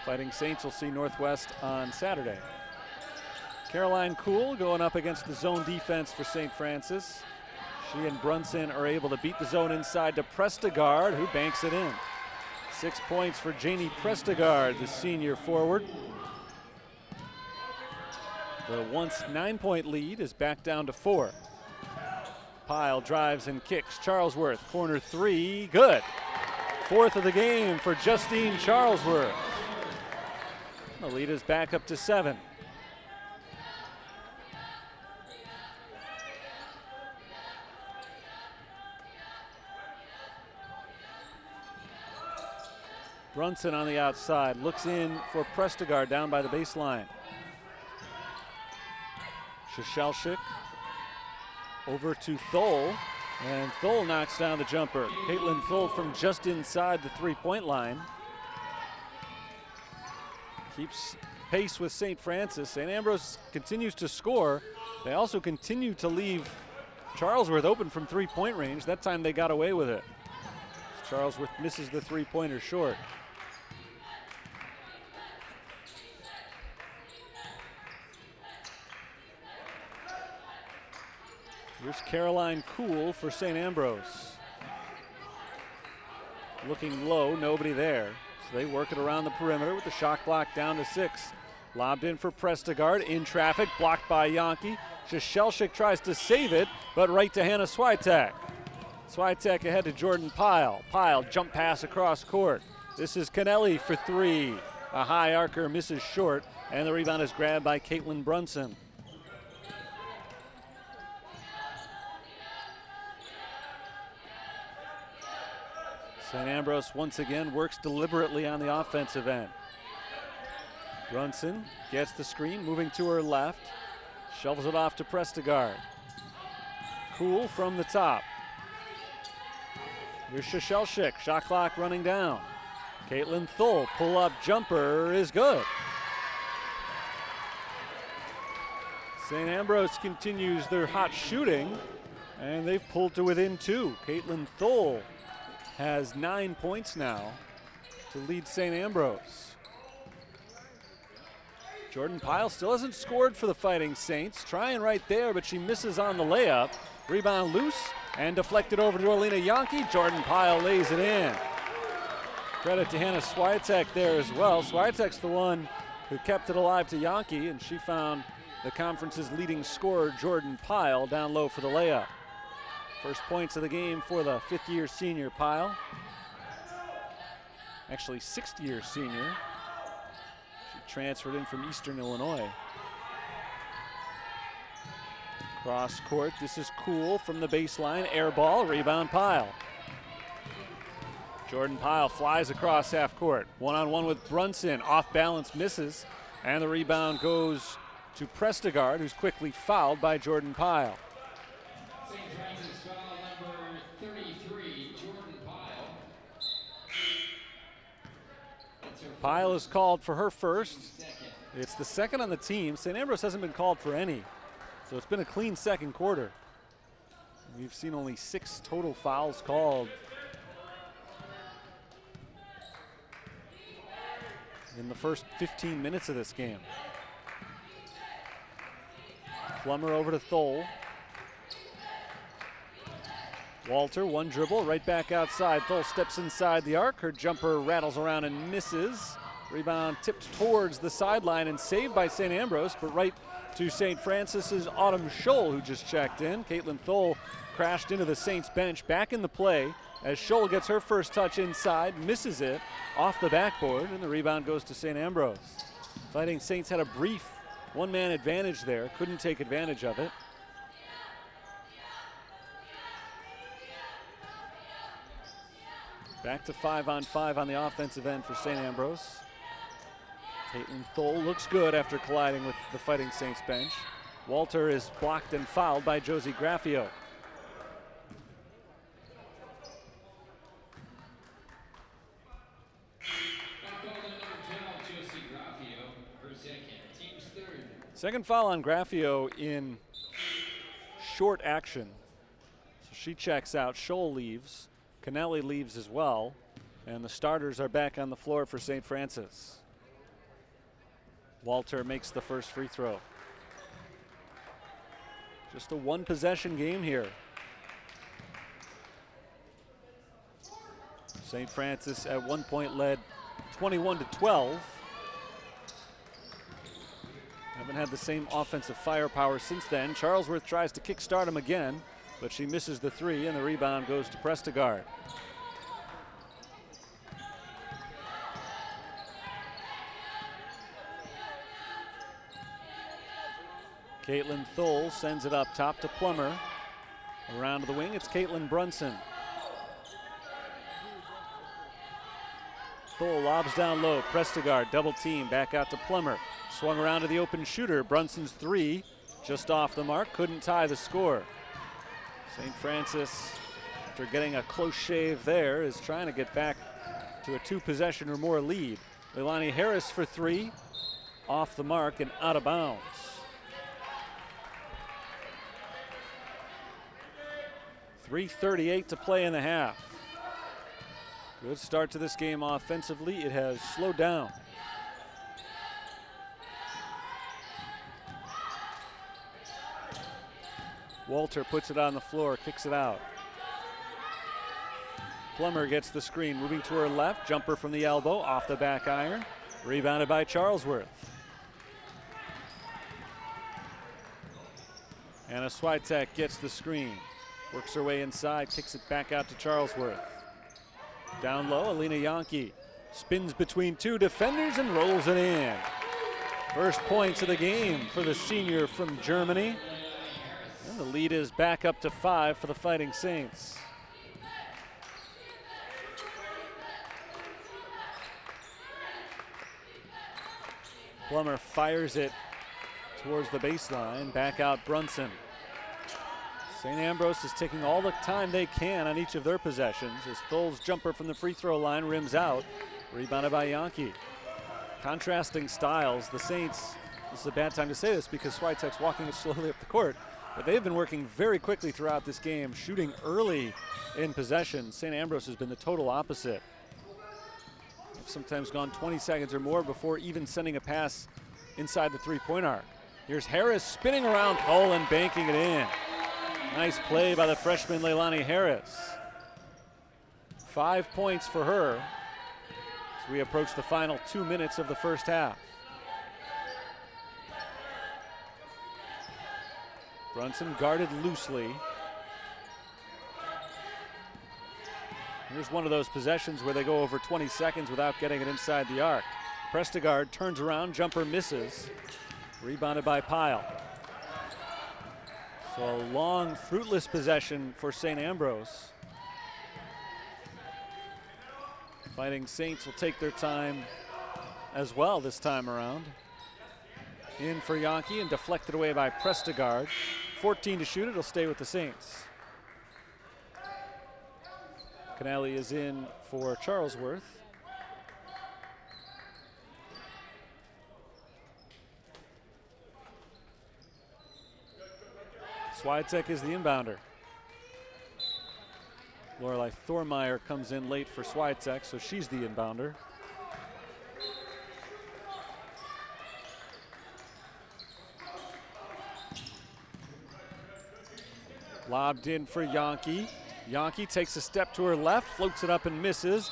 Fighting Saints will see Northwest on Saturday. Caroline Cool going up against the zone defense for St. Francis. She and Brunson are able to beat the zone inside to Prestegard, who banks it in. 6 points for Janie Prestegard, the senior forward. The once 9-point lead is back down to 4. Pyle drives and kicks. Charlesworth, corner 3, good. 4th of the game for Justine Charlesworth. The lead is back up to 7. Brunson on the outside, looks in for Prestegard down by the baseline. Shashelchik over to Thole, and Thole knocks down the jumper. Caitlin Thole from just inside the 3-point line. Keeps pace with St. Francis. St. Ambrose continues to score. They also continue to leave Charlesworth open from 3-point range. That time they got away with it. Charlesworth misses the 3-pointer short. Here's Caroline Cool for St. Ambrose. Looking low, nobody there. So they work it around the perimeter with the shot clock down to 6. Lobbed in for Prestegard, in traffic, blocked by Yankee. Shashelchik tries to save it, but right to Hannah Switek. Switek ahead to Jordan Pyle. Pyle, jump pass across court. This is Kennelly for 3. A high arcer misses short, and the rebound is grabbed by Caitlin Brunson. St. Ambrose once again works deliberately on the offensive end. Brunson gets the screen, moving to her left. Shovels it off to Prestegard. Cool from the top. Here's Shashelchik, shot clock running down. Caitlin Thull, pull-up jumper is good. St. Ambrose continues their hot shooting, and they've pulled to within 2. Caitlin Thull has 9 points now to lead St. Ambrose. Jordan Pyle still hasn't scored for the Fighting Saints. Trying right there, but she misses on the layup. Rebound loose and deflected over to Alina Yankee. Jordan Pyle lays it in. Credit to Hannah Swiatek there as well. Swiatek's the one who kept it alive to Yankee, and she found the conference's leading scorer, Jordan Pyle, down low for the layup. First points of the game for the fifth-year senior Pyle. Actually, sixth-year senior. She transferred in from Eastern Illinois. Cross court, this is Cool from the baseline. Air ball, rebound Pyle. Jordan Pyle flies across half court. One-on-one with Brunson, off balance, misses. And the rebound goes to Prestegard, who's quickly fouled by Jordan Pyle. St. Francis foul number 33, Jordan Pyle. Pyle is called for her first. It's the second on the team. St. Ambrose hasn't been called for any, so it's been a clean second quarter. We've seen only 6 total fouls called in the first 15 minutes of this game. Plummer over to Thull. Walter, one dribble, right back outside. Thull steps inside the arc. Her jumper rattles around and misses. Rebound tipped towards the sideline and saved by St. Ambrose, but right to St. Francis's Autumn Scholl, who just checked in. Caitlin Thull crashed into the Saints bench, back in the play as Scholl gets her first touch inside, misses it off the backboard, and the rebound goes to St. Ambrose. Fighting Saints had a brief one-man advantage there, couldn't take advantage of it. Back to 5-on-5 on the offensive end for St. Ambrose. Caitlin Thull looks good after colliding with the Fighting Saints bench. Walter is blocked and fouled by Josie Graffio. Second foul on Graffio in short action. So she checks out, Scholl leaves, Canelli leaves as well, and the starters are back on the floor for St. Francis. Walter makes the first free throw. Just a one-possession game here. St. Francis at one point led 21-12. Haven't had the same offensive firepower since then. Charlesworth tries to kickstart him again, but she misses the three, and the rebound goes to Prestegard. Caitlin Thull sends it up top to Plummer. Around to the wing, it's Caitlin Brunson. Thull lobs down low, Prestegard double team, back out to Plummer. Swung around to the open shooter. Brunson's three, just off the mark, couldn't tie the score. St. Francis, after getting a close shave there, is trying to get back to a 2-possession or more lead. Leilani Harris for three, off the mark and out of bounds. .338 to play in the half. Good start to this game offensively. It has slowed down. Walter puts it on the floor, kicks it out. Plummer gets the screen, moving to her left. Jumper from the elbow, off the back iron. Rebounded by Charlesworth. Anna Swiatek gets the screen. Works her way inside, kicks it back out to Charlesworth. Down low, Alina Yankee spins between two defenders and rolls it in. First points of the game for the senior from Germany. And the lead is back up to 5 for the Fighting Saints. Plummer fires it towards the baseline. Back out Brunson. St. Ambrose is taking all the time they can on each of their possessions as Thull's jumper from the free throw line rims out. Rebounded by Yankee. Contrasting styles. The Saints, this is a bad time to say this because Swiatek's walking slowly up the court, but they've been working very quickly throughout this game, shooting early in possession. St. Ambrose has been the total opposite. They've sometimes gone 20 seconds or more before even sending a pass inside the three-point arc. Here's Harris spinning around Thull and banking it in. Nice play by the freshman Leilani Harris. 5 points for her as we approach the final 2 minutes of the first half. Brunson guarded loosely. Here's one of those possessions where they go over 20 seconds without getting it inside the arc. Prestegard turns around, jumper misses. Rebounded by Pyle. So a long, fruitless possession for St. Ambrose. Fighting Saints will take their time as well this time around. In for Yankee and deflected away by Prestegard. 14 to shoot, it'll stay with the Saints. Kennelly is in for Charlesworth. Swiatek is the inbounder. Lorelei Thormeyer comes in late for Swiatek, so she's the inbounder. Lobbed in for Yankee. Yankee takes a step to her left, floats it up and misses.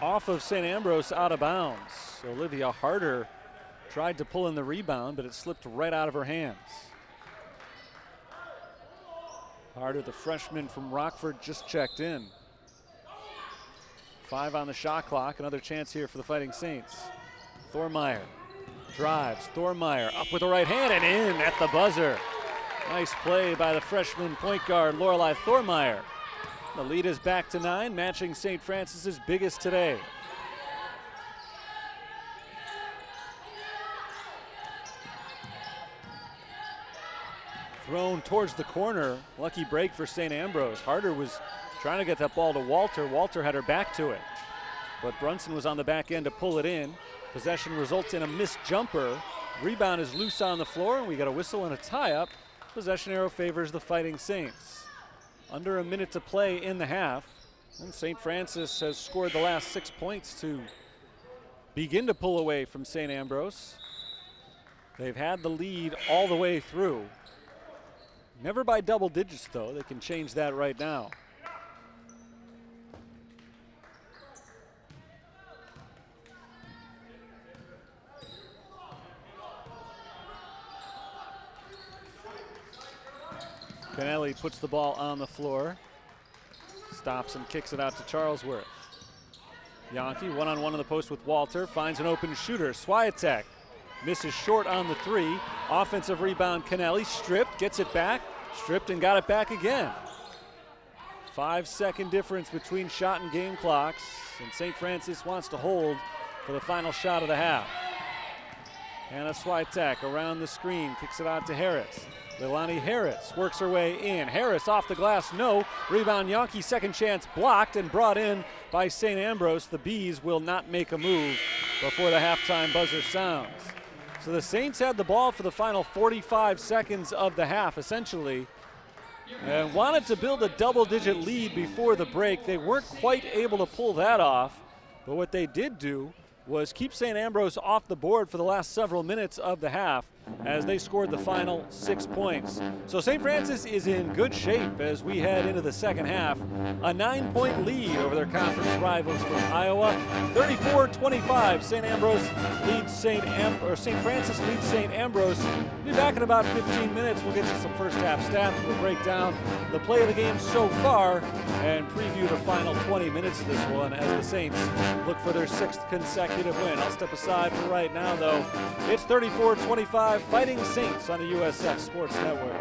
Off of St. Ambrose, out of bounds. So Olivia Harder tried to pull in the rebound, but it slipped right out of her hands. Harder, the freshman from Rockford, just checked in. 5 on the shot clock. Another chance here for the Fighting Saints. Thormeyer drives. Thormeyer up with the right hand and in at the buzzer. Nice play by the freshman point guard, Lorelei Thormeyer. The lead is back to 9, matching St. Francis's biggest today. Thrown towards the corner. Lucky break for St. Ambrose. Harder was trying to get that ball to Walter. Walter had her back to it. But Brunson was on the back end to pull it in. Possession results in a missed jumper. Rebound is loose on the floor, and we got a whistle and a tie-up. Possession arrow favors the Fighting Saints. Under a minute to play in the half. And St. Francis has scored the last 6 points to begin to pull away from St. Ambrose. They've had the lead all the way through. Never by double digits, though. They can change that right now. Kennelly puts the ball on the floor. Stops and kicks it out to Charlesworth. Yankee one-on-one in the post with Walter. Finds an open shooter. Swiatek misses short on the 3. Offensive rebound, Kennelly stripped, gets it back, stripped and got it back again. 5-second difference between shot and game clocks, and St. Francis wants to hold for the final shot of the half. Hannah Swiatek around the screen, kicks it out to Harris. Leilani Harris works her way in. Harris off the glass, no. Rebound Yankee, second chance blocked and brought in by St. Ambrose. The Bees will not make a move before the halftime buzzer sounds. So the Saints had the ball for the final 45 seconds of the half, essentially, and wanted to build a double-digit lead before the break. They weren't quite able to pull that off, but what they did do was keep St. Ambrose off the board for the last several minutes of the half as they scored the final 6 points. So St. Francis is in good shape as we head into the second half. A 9-point lead over their conference rivals from Iowa. 34-25, St. Francis leads St. Ambrose. We'll be back in about 15 minutes. We'll get you some first half stats. We'll break down the play of the game so far and preview the final 20 minutes of this one as the Saints look for their 6th consecutive win. I'll step aside for right now, though. It's 34-25, Fighting Saints on the USF Sports Network.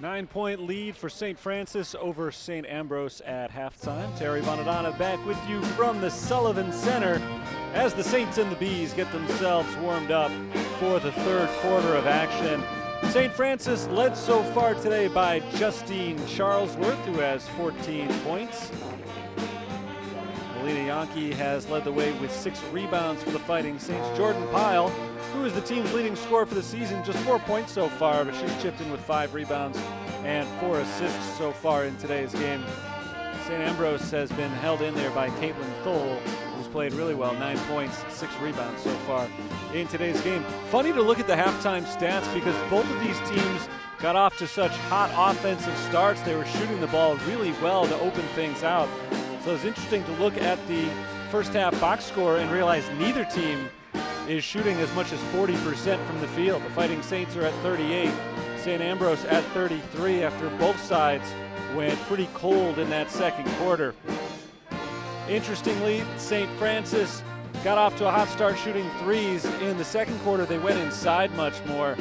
9-point lead for St. Francis over St. Ambrose at halftime. Terry Bonadonna back with you from the Sullivan Center as the Saints and the Bees get themselves warmed up for the third quarter of action. St. Francis led so far today by Justine Charlesworth, who has 14 points. Alina Yankee has led the way with 6 rebounds for the Fighting Saints. Jordan Pyle, who is the team's leading scorer for the season, just 4 points so far, but she's chipped in with 5 rebounds and 4 assists so far in today's game. St. Ambrose has been held in there by Caitlin Thole, who's played really well, 9 points, 6 rebounds so far in today's game. Funny to look at the halftime stats because both of these teams got off to such hot offensive starts. They were shooting the ball really well to open things out. So it's interesting to look at the first half box score and realize neither team is shooting as much as 40% from the field. The Fighting Saints are at 38, St. Ambrose at 33 after both sides went pretty cold in that second quarter. Interestingly, St. Francis got off to a hot start shooting threes. In the second quarter, they went inside much more.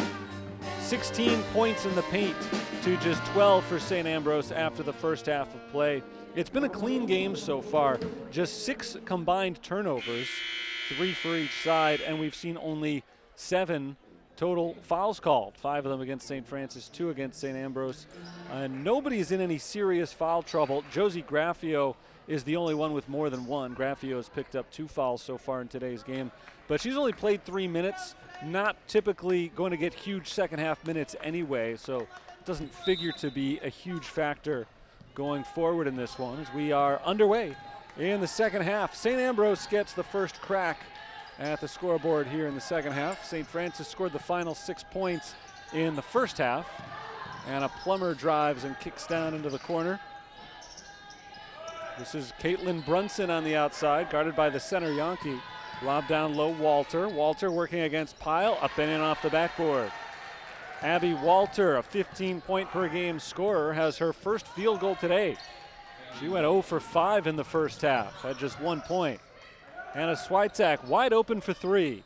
16 points in the paint to just 12 for St. Ambrose after the first half of play. It's been a clean game so far. Just 6 combined turnovers, 3 for each side, and we've seen only 7 total fouls called. 5 of them against St. Francis, 2 against St. Ambrose. Nobody's in any serious foul trouble. Josie Graffio is the only one with more than 1. Graffio has picked up 2 fouls so far in today's game, but she's only played 3 minutes. Not typically going to get huge second half minutes anyway, so it doesn't figure to be a huge factor going forward in this one as we are underway in the second half. St. Ambrose gets the first crack at the scoreboard here in the second half. St. Francis scored the final 6 points in the first half, and a Plummer drives and kicks down into the corner. This is Caitlin Brunson on the outside, guarded by the center Yankee. Lob down low, Walter. Walter working against Pyle, up and in off the backboard. Abby Walter, a 15-point per game scorer, has her first field goal today. She went 0 for 5 in the first half, had just 1 point. Hannah Switek wide open for 3.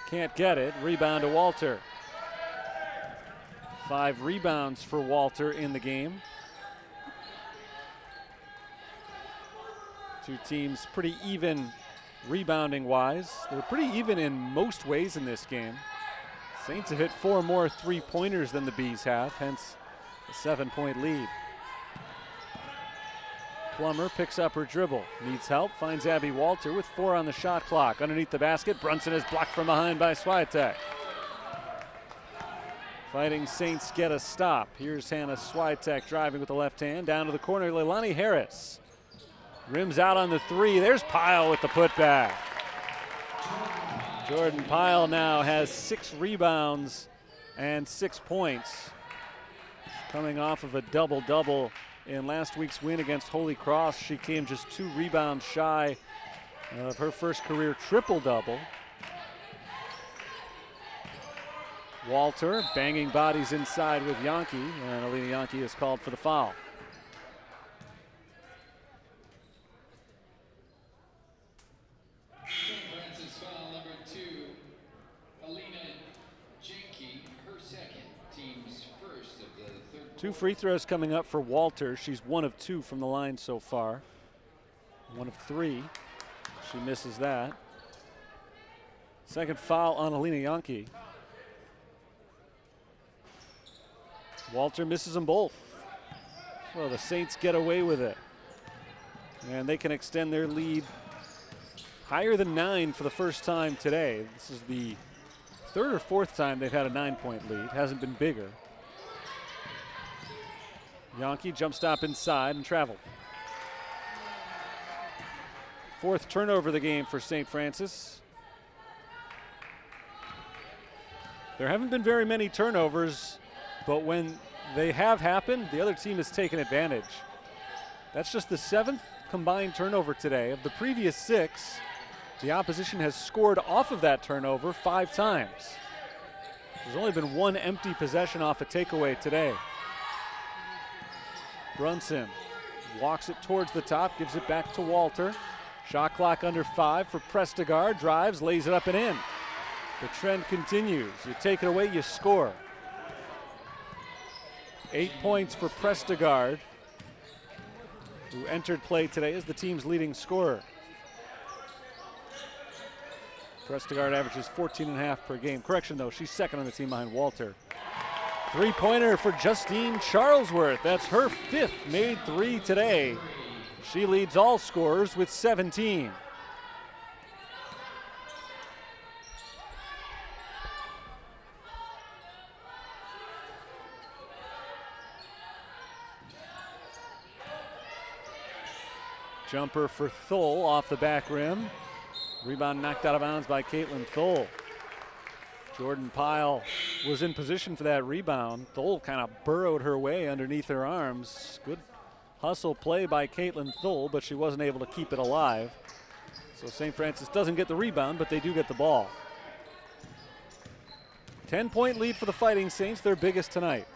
Can't get it. Rebound to Walter. 5 rebounds for Walter in the game. Two teams pretty even rebounding-wise. They're pretty even in most ways in this game. Saints have hit 4 more 3-pointers than the Bees have, hence a 7-point lead. Plummer picks up her dribble, needs help, finds Abby Walter with 4 on the shot clock. Underneath the basket, Brunson is blocked from behind by Switek. Fighting Saints get a stop. Here's Hannah Switek driving with the left hand, down to the corner, Leilani Harris. Rims out on the 3, there's Pyle with the putback. Jordan Pyle now has 6 rebounds and 6 points. Coming off of a double-double in last week's win against Holy Cross, she came just 2 rebounds shy of her first career triple-double. Walter banging bodies inside with Yankee, and Alina Yankee is called for the foul. Foul number 2, Alina Yankee, her second, team's first of the third. 2 free throws coming up for Walter. She's 1 of 2 from the line so far. 1 of 3. She misses that. Second foul on Alina Yankee. Walter misses them both. Well, the Saints get away with it. And they can extend their lead higher than 9 for the first time today. This is the 3rd or 4th time they've had a 9-point lead. Hasn't been bigger. Yankee jump stop inside and travel. 4th turnover of the game for St. Francis. There haven't been very many turnovers, but when they have happened, the other team has taken advantage. That's just the 7th combined turnover today. Of the previous 6, the opposition has scored off of that turnover 5 times. There's only been 1 empty possession off a takeaway today. Brunson walks it towards the top, gives it back to Walter. Shot clock under 5 for Prestigard. Drives, lays it up and in. The trend continues. You take it away, you score. 8 points for Prestegard, who entered play today as the team's leading scorer. Prestegard averages 14.5 per game. Correction though, she's second on the team behind Walter. Three-pointer for Justine Charlesworth. That's her 5th made 3 today. She leads all scorers with 17. Jumper for Thole off the back rim. Rebound knocked out of bounds by Caitlin Thole. Jordan Pyle was in position for that rebound. Thole kind of burrowed her way underneath her arms. Good hustle play by Caitlin Thole, but she wasn't able to keep it alive. So St. Francis doesn't get the rebound, but they do get the ball. 10-point lead for the Fighting Saints, their biggest tonight.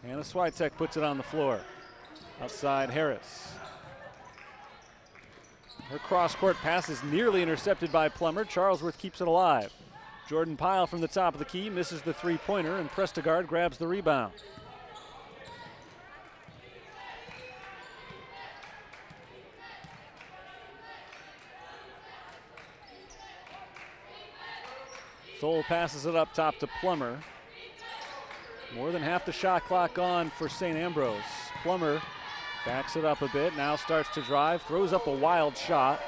Hannah Switek puts it on the floor. Outside Harris. Her cross-court pass is nearly intercepted by Plummer. Charlesworth keeps it alive. Jordan Pyle from the top of the key misses the three-pointer, and Prestegard grabs the rebound. Thole passes it up top to Plummer. More than half the shot clock gone for St. Ambrose. Plummer backs it up a bit, now starts to drive, throws up a wild shot,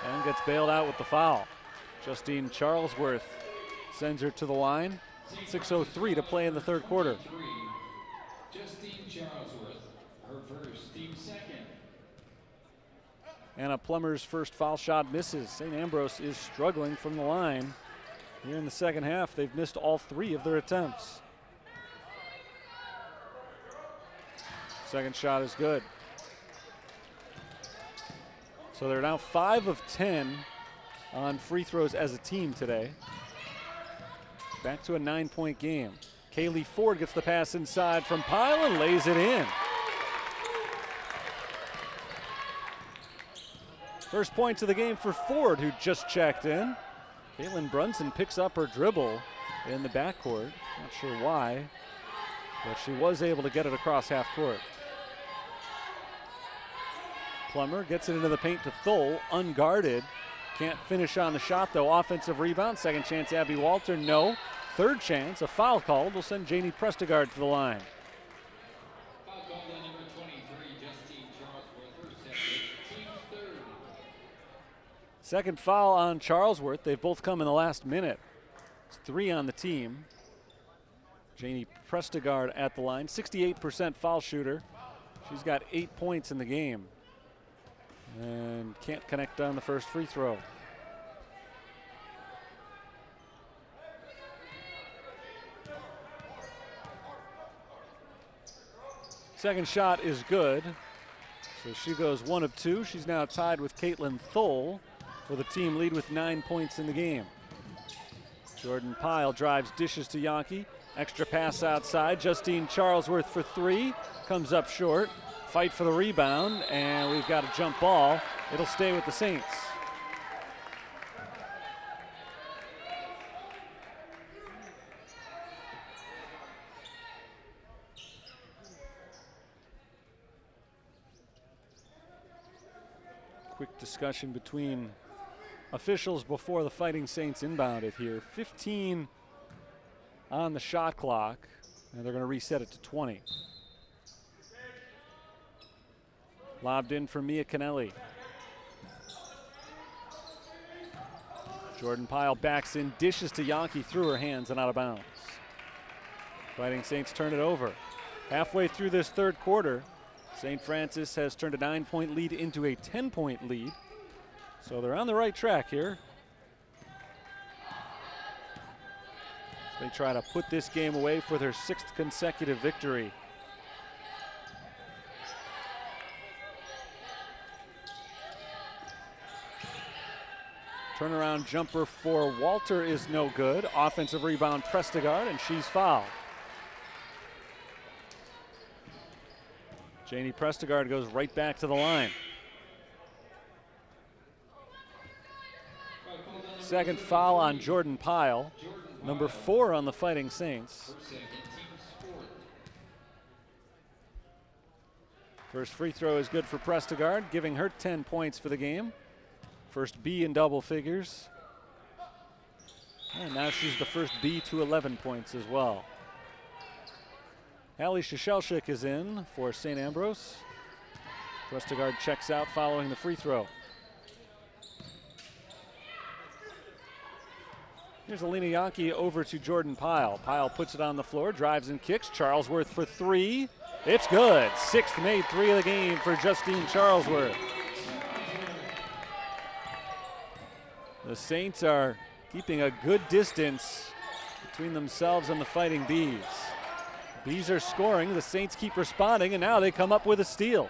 and gets bailed out with the foul. Justine Charlesworth sends her to the line. 6:03 to play in the third quarter. Justine Charlesworth, her first, team second. Anna Plummer's first foul shot misses. St. Ambrose is struggling from the line. Here in the second half, they've missed all 3 of their attempts. Second shot is good. So they're now 5 of 10 on free throws as a team today. Back to a 9-point game. Kaylee Ford gets the pass inside from Pyle and lays it in. First points of the game for Ford, who just checked in. Caitlin Brunson picks up her dribble in the backcourt. Not sure why, but she was able to get it across half court. Plummer gets it into the paint to Thole, unguarded. Can't finish on the shot though. Offensive rebound, second chance Abby Walter, no. Third chance, a foul called will send Janie Prestegard to the line. Foul called on number 23, Justine Charlesworth, her second, team third. Second foul on Charlesworth. They've both come in the last minute. It's 3 on the team. Janie Prestegard at the line, 68% foul shooter. She's got 8 points in the game. And can't connect on the first free throw. Second shot is good. So she goes 1 of 2. She's now tied with Caitlin Thole for the team lead with 9 points in the game. Jordan Pyle drives, dishes to Yonke. Extra pass outside. Justine Charlesworth for 3. Comes up short. Fight for the rebound, and we've got a jump ball. It'll stay with the Saints. Quick discussion between officials before the Fighting Saints inbounded here. 15 on the shot clock, and they're going to reset it to 20. Lobbed in for Mia Kennelly. Jordan Pyle backs in, dishes to Yonke through her hands and out of bounds. Fighting Saints turn it over. Halfway through this third quarter, St. Francis has turned a 9-point lead into a 10-point lead. So they're on the right track here. They try to put this game away for their 6th consecutive victory. Turnaround jumper for Walter is no good. Offensive rebound Prestegard, and she's fouled. Janie Prestegard goes right back to the line. Second foul on Jordan Pyle. Number 4 on the Fighting Saints. First free throw is good for Prestegard, giving her 10 points for the game. First B in double figures. And now she's the first B to 11 points as well. Hallie Shashelchik is in for St. Ambrose. Prestegard checks out following the free throw. Here's Alina Yankee over to Jordan Pyle. Pyle puts it on the floor, drives and kicks. Charlesworth for three. It's good. Sixth made three of the game for Justine Charlesworth. The Saints are keeping a good distance between themselves and the Fighting Bees. Bees are scoring, the Saints keep responding, and now they come up with a steal.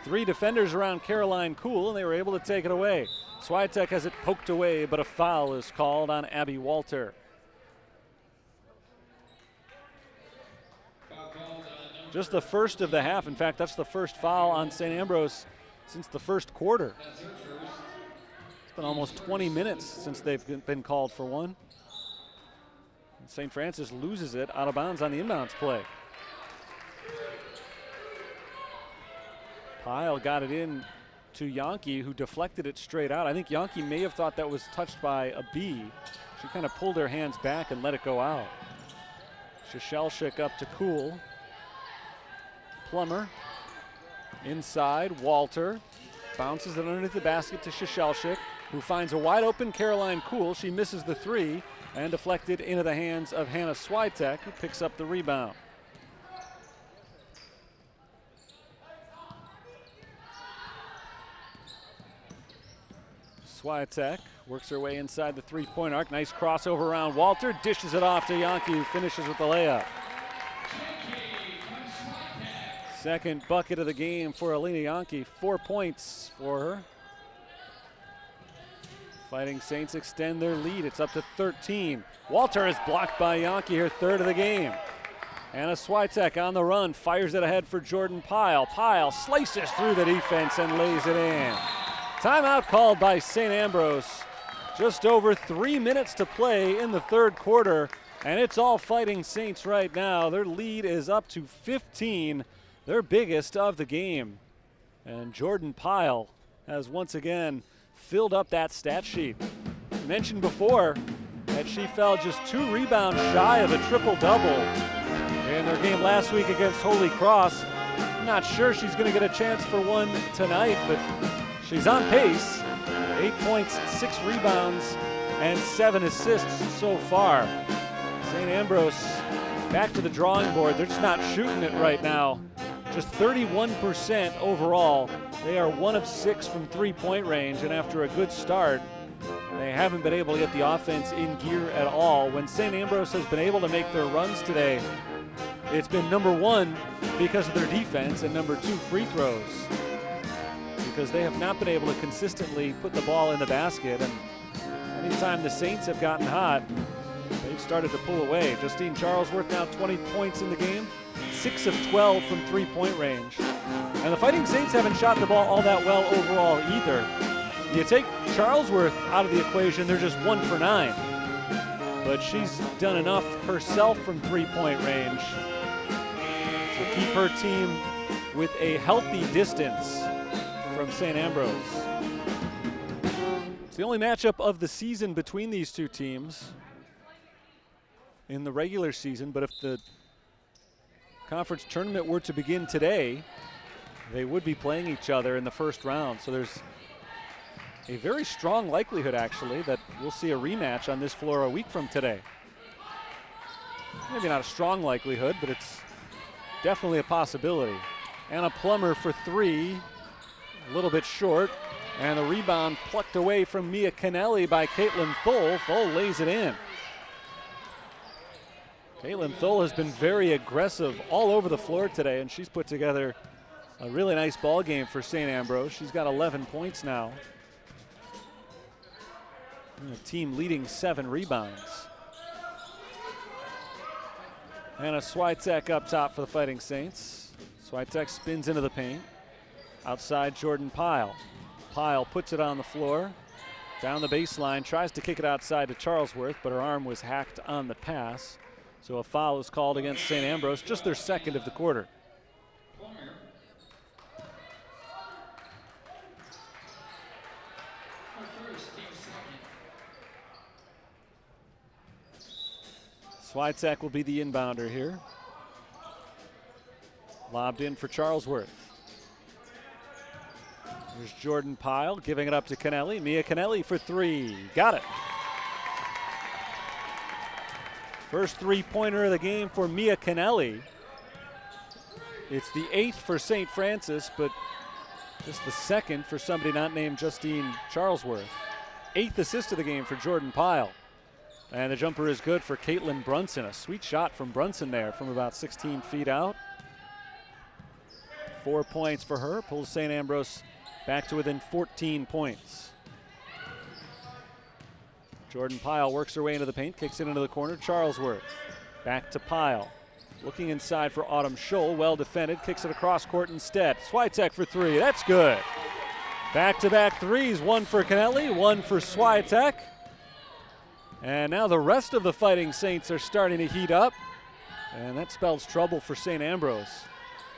Three defenders around Caroline Kuhl, and they were able to take it away. Swiatek has it poked away, but a foul is called on Abby Walter. Just the first of the half. In fact, that's the first foul on St. Ambrose since the first quarter. It's been almost 20 minutes since they've been called for one. St. Francis loses it out of bounds on the inbounds play. Pyle got it in to Yankee, who deflected it straight out. I think Yankee may have thought that was touched by a B. She kind of pulled her hands back and let it go out. Shashelchik up to Kuhl. Plummer inside. Walter bounces it underneath the basket to Shashelchik, who finds a wide open Caroline Kuhl. She misses the three and deflected into the hands of Hannah Swiatek, who picks up the rebound. Swiatek works her way inside the three-point arc. Nice crossover around Walter, dishes it off to Yankee, who finishes with the layup. Second bucket of the game for Alina Yankee, 4 points for her. Fighting Saints extend their lead. It's up to 13. Walter is blocked by Yankee, her third of the game. Anna Swiatek on the run, fires it ahead for Jordan Pyle. Pyle slices through the defense and lays it in. Timeout called by St. Ambrose. Just over 3 minutes to play in the third quarter, and it's all Fighting Saints right now. Their lead is up to 15, their biggest of the game. And Jordan Pyle has once again filled up that stat sheet. I mentioned before that she fell just 2 rebounds shy of a triple-double in their game last week against Holy Cross. I'm not sure she's going to get a chance for one tonight, but she's on pace. 8 points, 6 rebounds, and 7 assists so far. St. Ambrose back to the drawing board. They're just not shooting it right now. Just 31% overall. They are 1 of 6 from three-point range, and after a good start, they haven't been able to get the offense in gear at all. When St. Ambrose has been able to make their runs today, it's been number 1 because of their defense and number 2 free throws, because they have not been able to consistently put the ball in the basket. And anytime the Saints have gotten hot, they've started to pull away. Justine Charlesworth now 20 points in the game, 6 of 12 from three-point range. And the Fighting Saints haven't shot the ball all that well overall either. You take Charlesworth out of the equation, they're just 1 for 9. But she's done enough herself from three-point range to keep her team with a healthy distance from St. Ambrose. It's the only matchup of the season between these two teams in the regular season, but if the conference tournament were to begin today, they would be playing each other in the first round. So there's a very strong likelihood, actually, that we'll see a rematch on this floor a week from today. Maybe not a strong likelihood, but it's definitely a possibility. Anna Plummer for 3, a little bit short, and the rebound plucked away from Mia Kennelly by Caitlin Thole. Thole lays it in. Caitlin Thole has been very aggressive all over the floor today, and she's put together a really nice ball game for St. Ambrose. She's got 11 points now. And a team leading 7 rebounds. Hannah Swiatek up top for the Fighting Saints. Swiatek spins into the paint. Outside Jordan Pyle. Pyle puts it on the floor. Down the baseline, tries to kick it outside to Charlesworth, but her arm was hacked on the pass. So a foul is called against St. Ambrose, just their second of the quarter. first, team second. Swiatek will be the inbounder here. Lobbed in for Charlesworth. There's Jordan Pyle giving it up to Kennelly. Mia Kennelly for three. Got it. First three-pointer of the game for Mia Kennelly. It's the 8th for St. Francis, but just the 2nd for somebody not named Justine Charlesworth. 8th assist of the game for Jordan Pyle. And the jumper is good for Caitlin Brunson. A sweet shot from Brunson there from about 16 feet out. 4 points for her. Pulls St. Ambrose back to within 14 points. Jordan Pyle works her way into the paint, kicks it into the corner. Charlesworth back to Pyle. Looking inside for Autumn Scholl. Well defended. Kicks it across court instead. Swiatek for three. That's good. Back-to-back threes. One for Kennelly, one for Swiatek. And now the rest of the Fighting Saints are starting to heat up. And that spells trouble for St. Ambrose.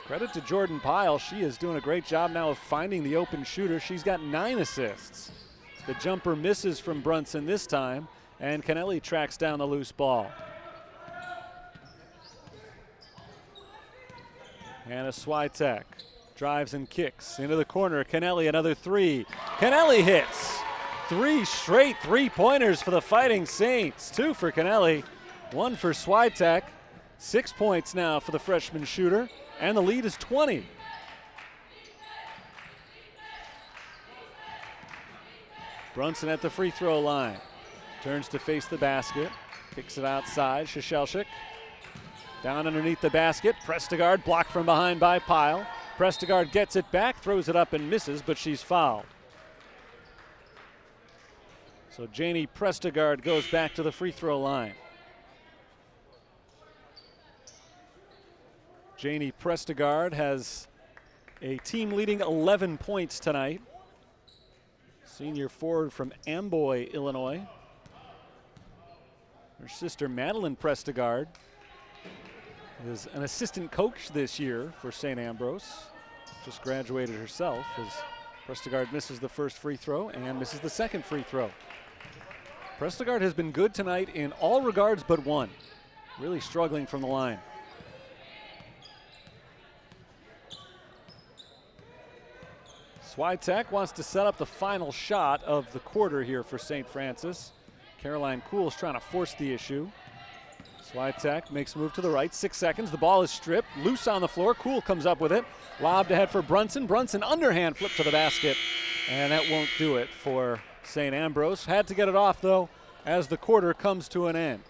Credit to Jordan Pyle. She is doing a great job now of finding the open shooter. She's got 9 assists. The jumper misses from Brunson this time, and Kennelly tracks down the loose ball. Hannah Swiatek drives and kicks into the corner. Kennelly, another three. Kennelly hits. 3 straight three-pointers for the Fighting Saints. 2 for Kennelly, 1 for Swiatek. 6 points now for the freshman shooter, and the lead is 20. Brunson at the free throw line. Turns to face the basket. Kicks it outside. Shashelchik down underneath the basket. Prestegard blocked from behind by Pyle. Prestegard gets it back, throws it up and misses, but she's fouled. So Janie Prestegard goes back to the free throw line. Janie Prestegard has a team-leading 11 points tonight. Senior forward from Amboy, Illinois. Her sister Madeline Prestegard is an assistant coach this year for St. Ambrose. Just graduated herself as Prestegard misses the first free throw and misses the second free throw. Prestegard has been good tonight in all regards but one. Really struggling from the line. Swiatek wants to set up the final shot of the quarter here for St. Francis. Caroline Kuhl's trying to force the issue. Swiatek makes a move to the right, 6 seconds. The ball is stripped, loose on the floor. Kuhl comes up with it. Lobbed ahead for Brunson. Brunson underhand flip to the basket, and that won't do it for St. Ambrose. Had to get it off, though, as the quarter comes to an end.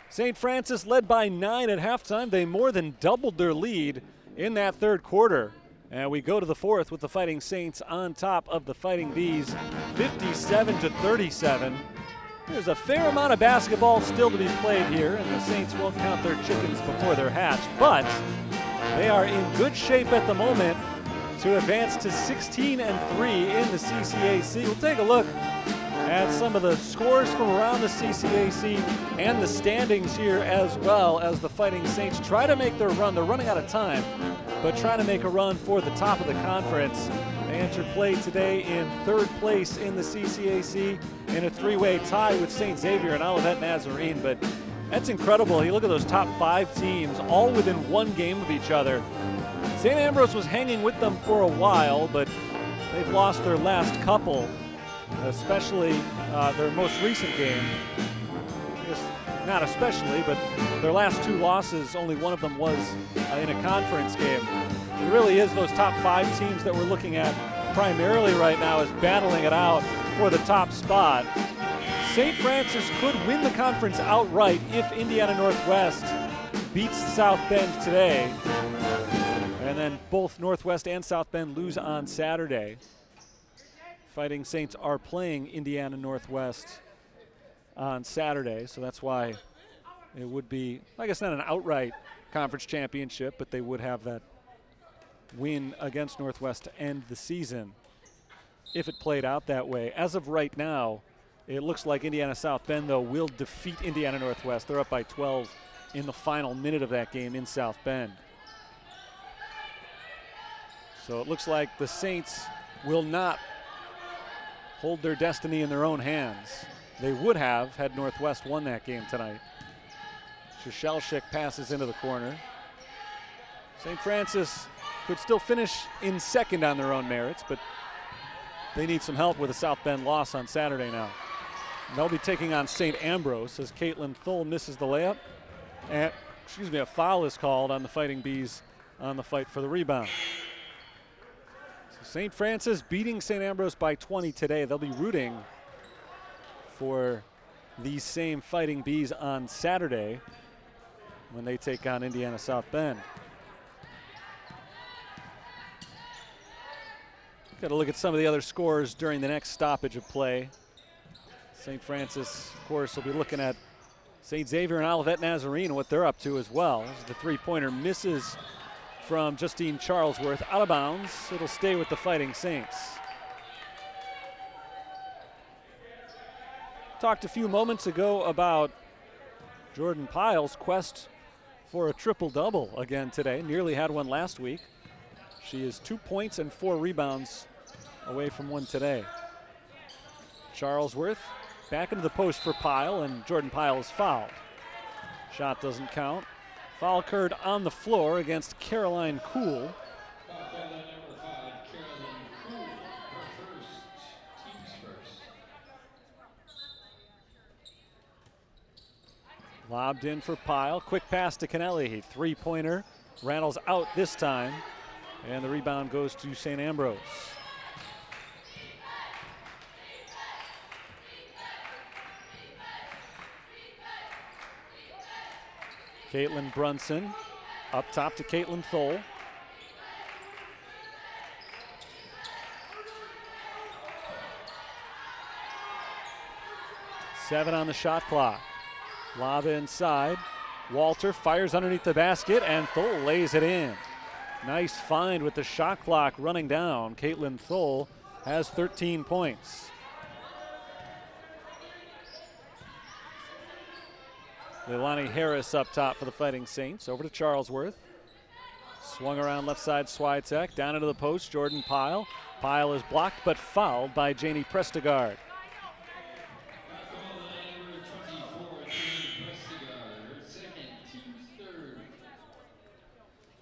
St. Francis led by 9 at halftime. They more than doubled their lead in that third quarter. And we go to the fourth with the Fighting Saints on top of the Fighting Bees, 57-37. There's a fair amount of basketball still to be played here, and the Saints won't count their chickens before they're hatched, but they are in good shape at the moment to advance to 16-3 in the CCAC. We'll take a look at some of the scores from around the CCAC and the standings here, as well as the Fighting Saints try to make their run. They're running out of time, but trying to make a run for the top of the conference. They entered play today in third place in the CCAC in a three-way tie with St. Xavier and Olivet Nazarene, but that's incredible. You look at those top 5 teams all within 1 game of each other. St. Ambrose was hanging with them for a while, but they've lost their last couple, especially their most recent game. I guess not especially, but their last 2 losses, only one of them was in a conference game. It really is those top 5 teams that we're looking at primarily right now as battling it out for the top spot. St. Francis could win the conference outright if Indiana Northwest beats South Bend today. And then both Northwest and South Bend lose on Saturday. Fighting Saints are playing Indiana Northwest on Saturday, so that's why it would be, I guess, not an outright conference championship, but they would have that win against Northwest to end the season if it played out that way. As of right now, it looks like Indiana South Bend, though, will defeat Indiana Northwest. They're up by 12 in the final minute of that game in South Bend. So it looks like the Saints will not hold their destiny in their own hands. They would have had Northwest won that game tonight. Shishelchik passes into the corner. St. Francis could still finish in second on their own merits, but they need some help with a South Bend loss on Saturday now. And they'll be taking on St. Ambrose as Caitlin Thull misses the layup. And, a foul is called on the Fighting Bees on the fight for the rebound. So St. Francis beating St. Ambrose by 20 today. They'll be rooting for these same Fighting Bees on Saturday when they take on Indiana South Bend. Got to look at some of the other scores during the next stoppage of play. St. Francis, of course, will be looking at St. Xavier and Olivet Nazarene and what they're up to as well. As the three-pointer misses from Justine Charlesworth out of bounds. It'll stay with the Fighting Saints. Talked a few moments ago about Jordan Pyle's quest for a triple-double again today. Nearly had one last week. She is 2 points and 4 rebounds away from one today. Charlesworth back into the post for Pyle, and Jordan Pyle is fouled. Shot doesn't count. Foul occurred on the floor against Caroline Kuhl. Lobbed in for Pyle. Quick pass to Kennelly. Three-pointer. Rattles out this time. And the rebound goes to St. Ambrose. Caitlin Brunson up top to Caitlin Thull. Seven on the shot clock. Lob inside. Walter fires underneath the basket, and Thull lays it in. Nice find with the shot clock running down. Caitlin Thull has 13 points. Leilani Harris up top for the Fighting Saints. Over to Charlesworth. Swung around left side, Swiatek. Down into the post, Jordan Pyle. Pyle is blocked but fouled by Janie Prestegard.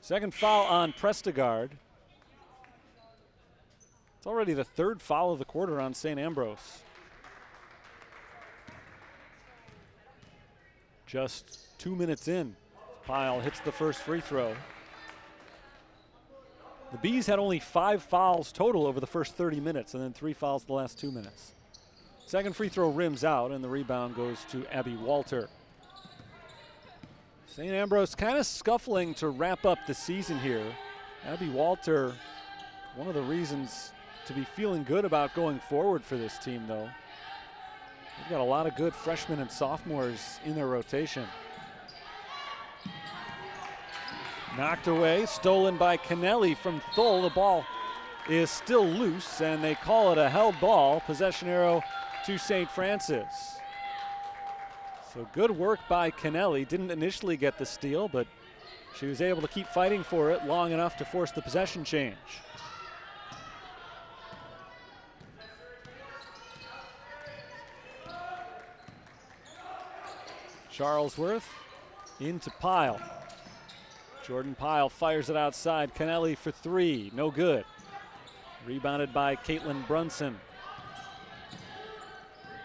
Second foul on Prestegard. It's already the third foul of the quarter on St. Ambrose. Just 2 minutes in, Pyle hits the first free throw. The Bees had only 5 fouls total over the first 30 minutes and then 3 fouls the last 2 minutes. Second free throw rims out and the rebound goes to Abby Walter. St. Ambrose kind of scuffling to wrap up the season here. Abby Walter, one of the reasons to be feeling good about going forward for this team though. They've got a lot of good freshmen and sophomores in their rotation. Knocked away, stolen by Kennelly from Thull. The ball is still loose and they call it a held ball. Possession arrow to St. Francis. So good work by Kennelly. Didn't initially get the steal, but she was able to keep fighting for it long enough to force the possession change. Charlesworth into Pyle. Jordan Pyle fires it outside. Kennelly for three, no good. Rebounded by Caitlin Brunson.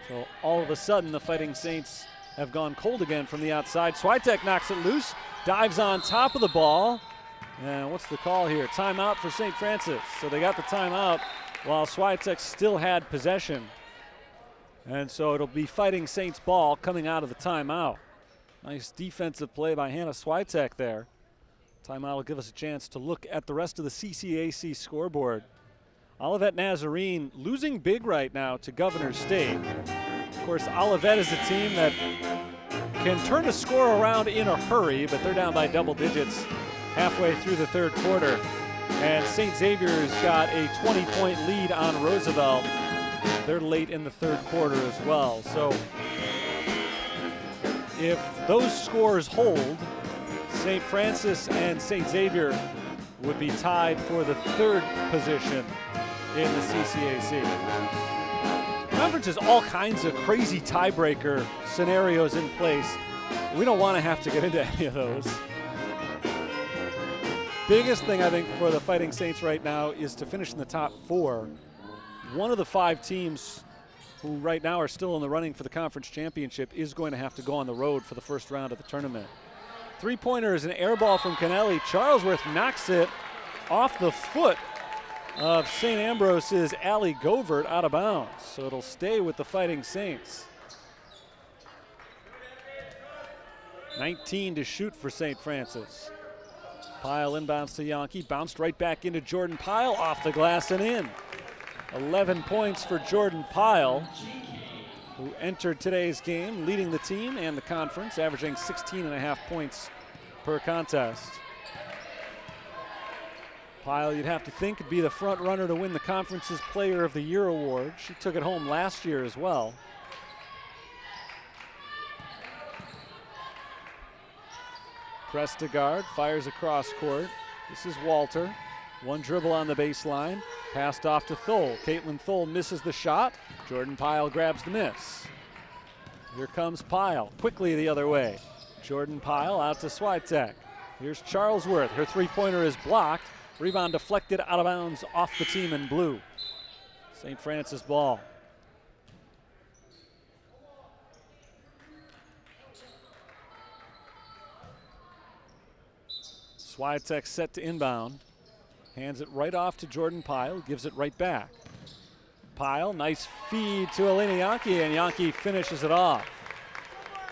So all of a sudden the Fighting Saints have gone cold again from the outside. Swiatek knocks it loose, dives on top of the ball. And what's the call here? Timeout for St. Francis. So they got the timeout while Swiatek still had possession. And so it'll be Fighting Saints ball coming out of the timeout. Nice defensive play by Hannah Swiatek there. Timeout will give us a chance to look at the rest of the CCAC scoreboard. Olivet Nazarene losing big right now to Governor State. Of course, Olivet is a team that can turn the score around in a hurry, but they're down by double digits halfway through the third quarter. And St. Xavier's got a 20-point lead on Roosevelt. They're late in the third quarter as well. So if those scores hold, St. Francis and St. Xavier would be tied for the third position in the CCAC. conference has all kinds of crazy tiebreaker scenarios in place. We don't want to have to get into any of those. Biggest thing I think for the Fighting Saints right now is to finish in the top 4. One of the 5 teams who right now are still in the running for the conference championship is going to have to go on the road for the first round of the tournament. Three-pointer is an air ball from Kennelly. Charlesworth knocks it off the foot of St. Ambrose's Allie Govert out of bounds. So it'll stay with the Fighting Saints. 19 to shoot for St. Francis. Pyle inbounds to Yankee, bounced right back into Jordan Pyle, off the glass and in. 11 points for Jordan Pyle, who entered today's game leading the team and the conference, averaging 16.5 points per contest. Pyle, you'd have to think, would be the front runner to win the conference's Player of the Year award. She took it home last year as well. Prestegard fires across court. This is Walter. One dribble on the baseline. Passed off to Thole. Caitlin Thole misses the shot. Jordan Pyle grabs the miss. Here comes Pyle. Quickly the other way. Jordan Pyle out to Swiatek. Here's Charlesworth. Her three-pointer is blocked. Rebound deflected out of bounds off the team in blue. St. Francis ball. Swiatek set to inbound. Hands it right off to Jordan Pyle, gives it right back. Pyle, nice feed to Elena Yankee, and Yankee finishes it off.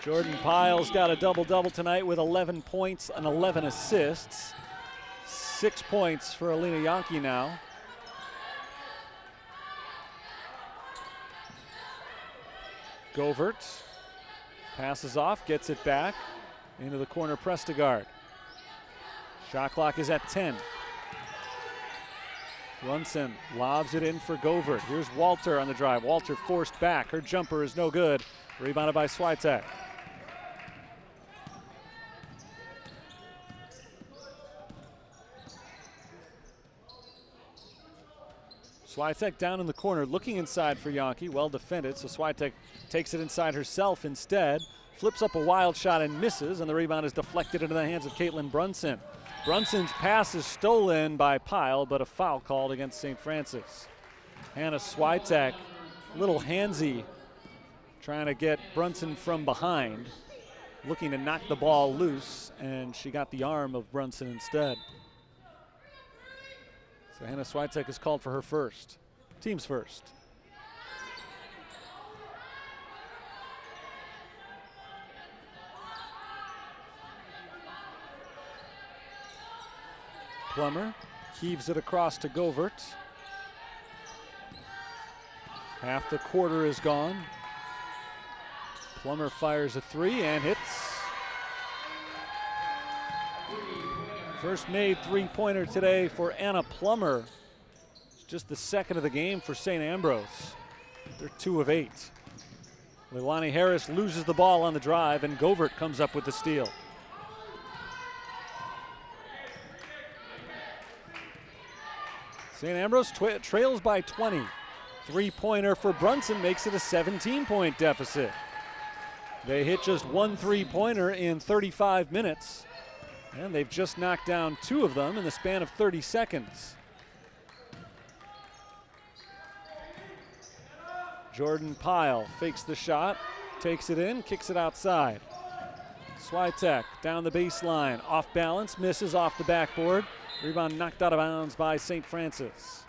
Jordan Pyle's got a double-double tonight with 11 points and 11 assists. 6 points for Elena Yankee now. Govert passes off, gets it back into the corner. Prestegard. Shot clock is at 10. Brunson lobs it in for Govert. Here's Walter on the drive. Walter forced back. Her jumper is no good. Rebounded by Swiatek. Swiatek down in the corner, looking inside for Yankee. Well defended, so Swiatek takes it inside herself instead. Flips up a wild shot and misses, and the rebound is deflected into the hands of Caitlin Brunson. Brunson's pass is stolen by Pyle, but a foul called against St. Francis. Hannah Swiatek, a little handsy, trying to get Brunson from behind, looking to knock the ball loose, and she got the arm of Brunson instead. So Hannah Swiatek is called for her first, team's first. Plummer heaves it across to Govert. Half the quarter is gone. Plummer fires a three and hits. First made three-pointer today for Anna Plummer. It's just the second of the game for St. Ambrose. They're 2 of 8. Leilani Harris loses the ball on the drive, and Govert comes up with the steal. St. Ambrose trails by 20. Three-pointer for Brunson makes it a 17-point deficit. They hit just one three-pointer in 35 minutes, and they've just knocked down 2 of them in the span of 30 seconds. Jordan Pyle fakes the shot, takes it in, kicks it outside. Swiatek down the baseline, off balance, misses off the backboard. Rebound knocked out of bounds by St. Francis.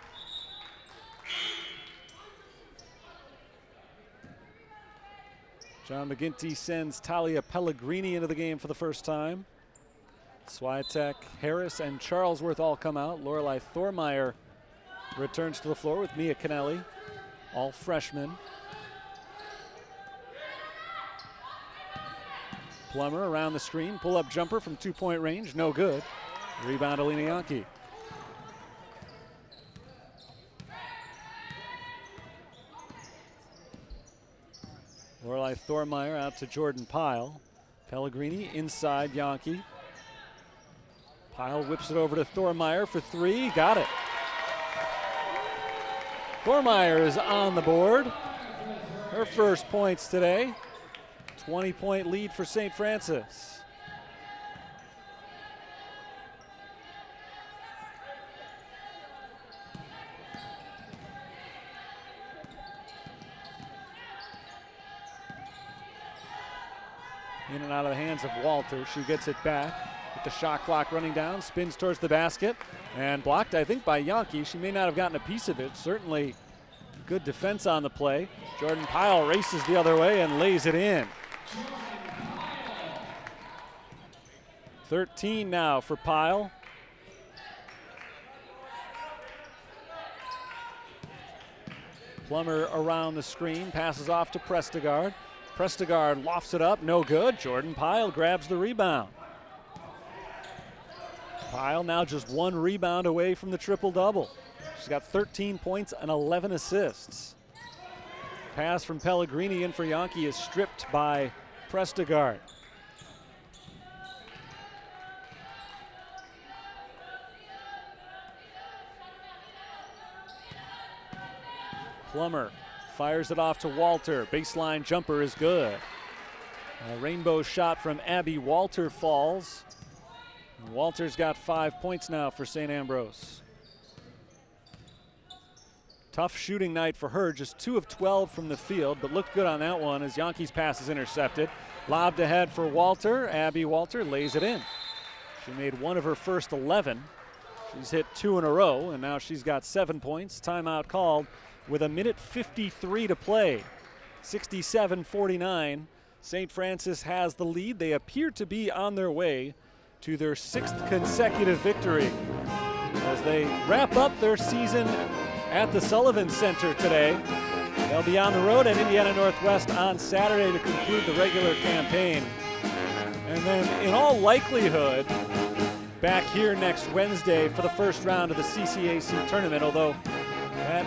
John McGinty sends Talia Pellegrini into the game for the first time. Swiatek, Harris, and Charlesworth all come out. Lorelei Thormeyer returns to the floor with Mia Kennelly, all freshmen. Plummer around the screen, pull-up jumper from 2-point range, no good. Rebound, Elena Yankee. Lorelei Thormeyer out to Jordan Pyle. Pellegrini inside Yankee. Pyle whips it over to Thormeyer for 3, got it. Thormeyer is on the board. her first points today. 20-point lead for St. Francis. In and out of the hands of Walter. She gets it back with the shot clock running down, spins towards the basket, and blocked, I think, by Yankee. She may not have gotten a piece of it. Certainly good defense on the play. Jordan Pyle races the other way and lays it in. 13 now for Pyle. Plummer around the screen, passes off to Prestegard. Prestegard lofts it up, no good. Jordan Pyle grabs the rebound. Pyle now just 1 rebound away from the triple-double. She's got 13 points and 11 assists. Pass from Pellegrini in for Yankee is stripped by Prestegard. Plummer fires it off to Walter. Baseline jumper is good. A rainbow shot from Abby Walter falls. Walter's got 5 points now for St. Ambrose. Tough shooting night for her, just 2 of 12 from the field, but looked good on that one as Yankees pass is intercepted. Lobbed ahead for Walter. Abby Walter lays it in. She made 1 of her first 11. She's hit 2 in a row, and now she's got 7 points. Timeout called with 1:53 to play. 67-49. St. Francis has the lead. They appear to be on their way to their 6th consecutive victory as they wrap up their season at the Sullivan Center today. They'll be on the road at Indiana Northwest on Saturday to conclude the regular campaign. And then in all likelihood, back here next Wednesday for the first round of the CCAC tournament, although that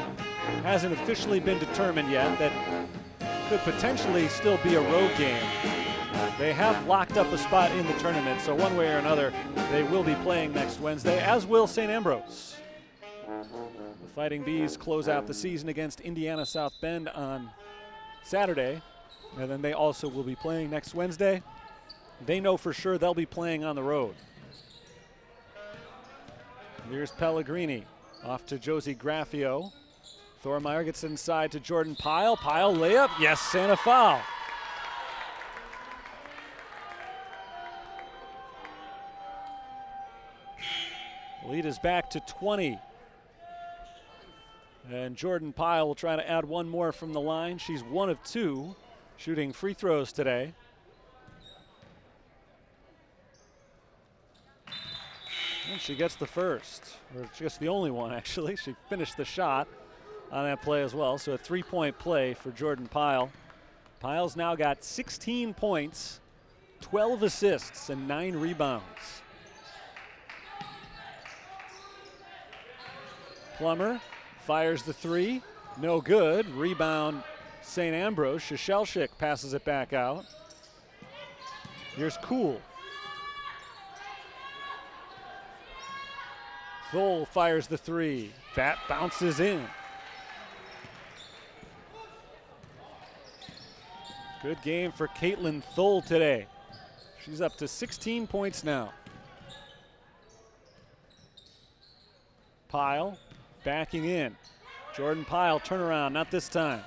hasn't officially been determined yet. That could potentially still be a road game. They have locked up a spot in the tournament, so one way or another, they will be playing next Wednesday, as will St. Ambrose. The Fighting Bees close out the season against Indiana South Bend on Saturday, and then they also will be playing next Wednesday. They know for sure they'll be playing on the road. Here's Pellegrini off to Josie Graffio. Thormeyer gets inside to Jordan Pyle. Pyle layup, yes, and a foul. Lead is back to 20. And Jordan Pyle will try to add 1 more from the line. She's 1 of 2 shooting free throws today. And she gets the first, or she gets the only one actually. She finished the shot on that play as well. So a 3-point play for Jordan Pyle. Pyle's now got 16 points, 12 assists, and 9 rebounds. Plummer fires the 3, no good. Rebound St. Ambrose. Shashelchik passes it back out. Here's Kuhl. Thole fires the 3. That bounces in. Good game for Caitlin Thole today. She's up to 16 points now. Pyle backing in. Jordan Pyle, turnaround, not this time.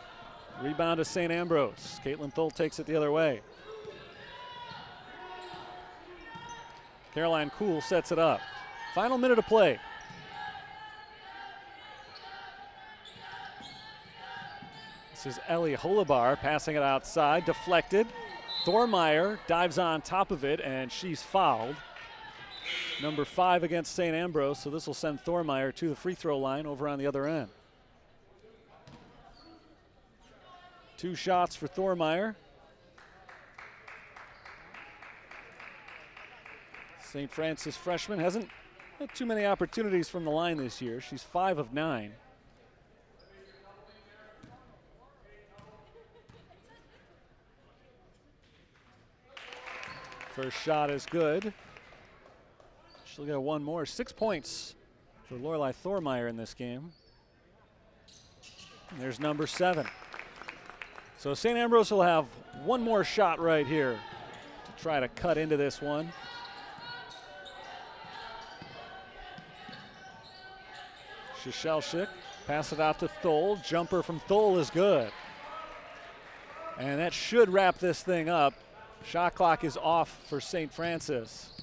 Rebound to St. Ambrose. Caitlin Thole takes it the other way. Caroline Kuhl sets it up. Final minute of play. This is Ellie Holabar passing it outside, deflected. Thormeyer dives on top of it, and she's fouled. Number 5 against St. Ambrose, so this will send Thormeyer to the free throw line over on the other end. 2 shots for Thormeyer. St. Francis freshman hasn't had too many opportunities from the line this year. She's 5 of 9. First shot is good. She'll get 1 more. 6 points for Lorelei Thormeyer in this game. And there's number 7. So St. Ambrose will have one more shot right here to try to cut into this one. Shishelshik, pass it out to Thole. Jumper from Thole is good. And that should wrap this thing up. Shot clock is off for St. Francis.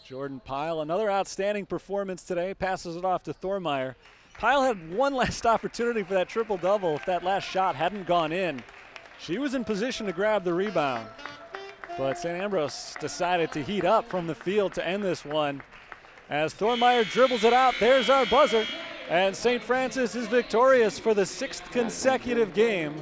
Jordan Pyle, another outstanding performance today, passes it off to Thormeyer. Pyle had one last opportunity for that triple-double. If that last shot hadn't gone in, she was in position to grab the rebound. But St. Ambrose decided to heat up from the field to end this one. As Thormeyer dribbles it out, there's our buzzer. And St. Francis is victorious for the 6th consecutive game.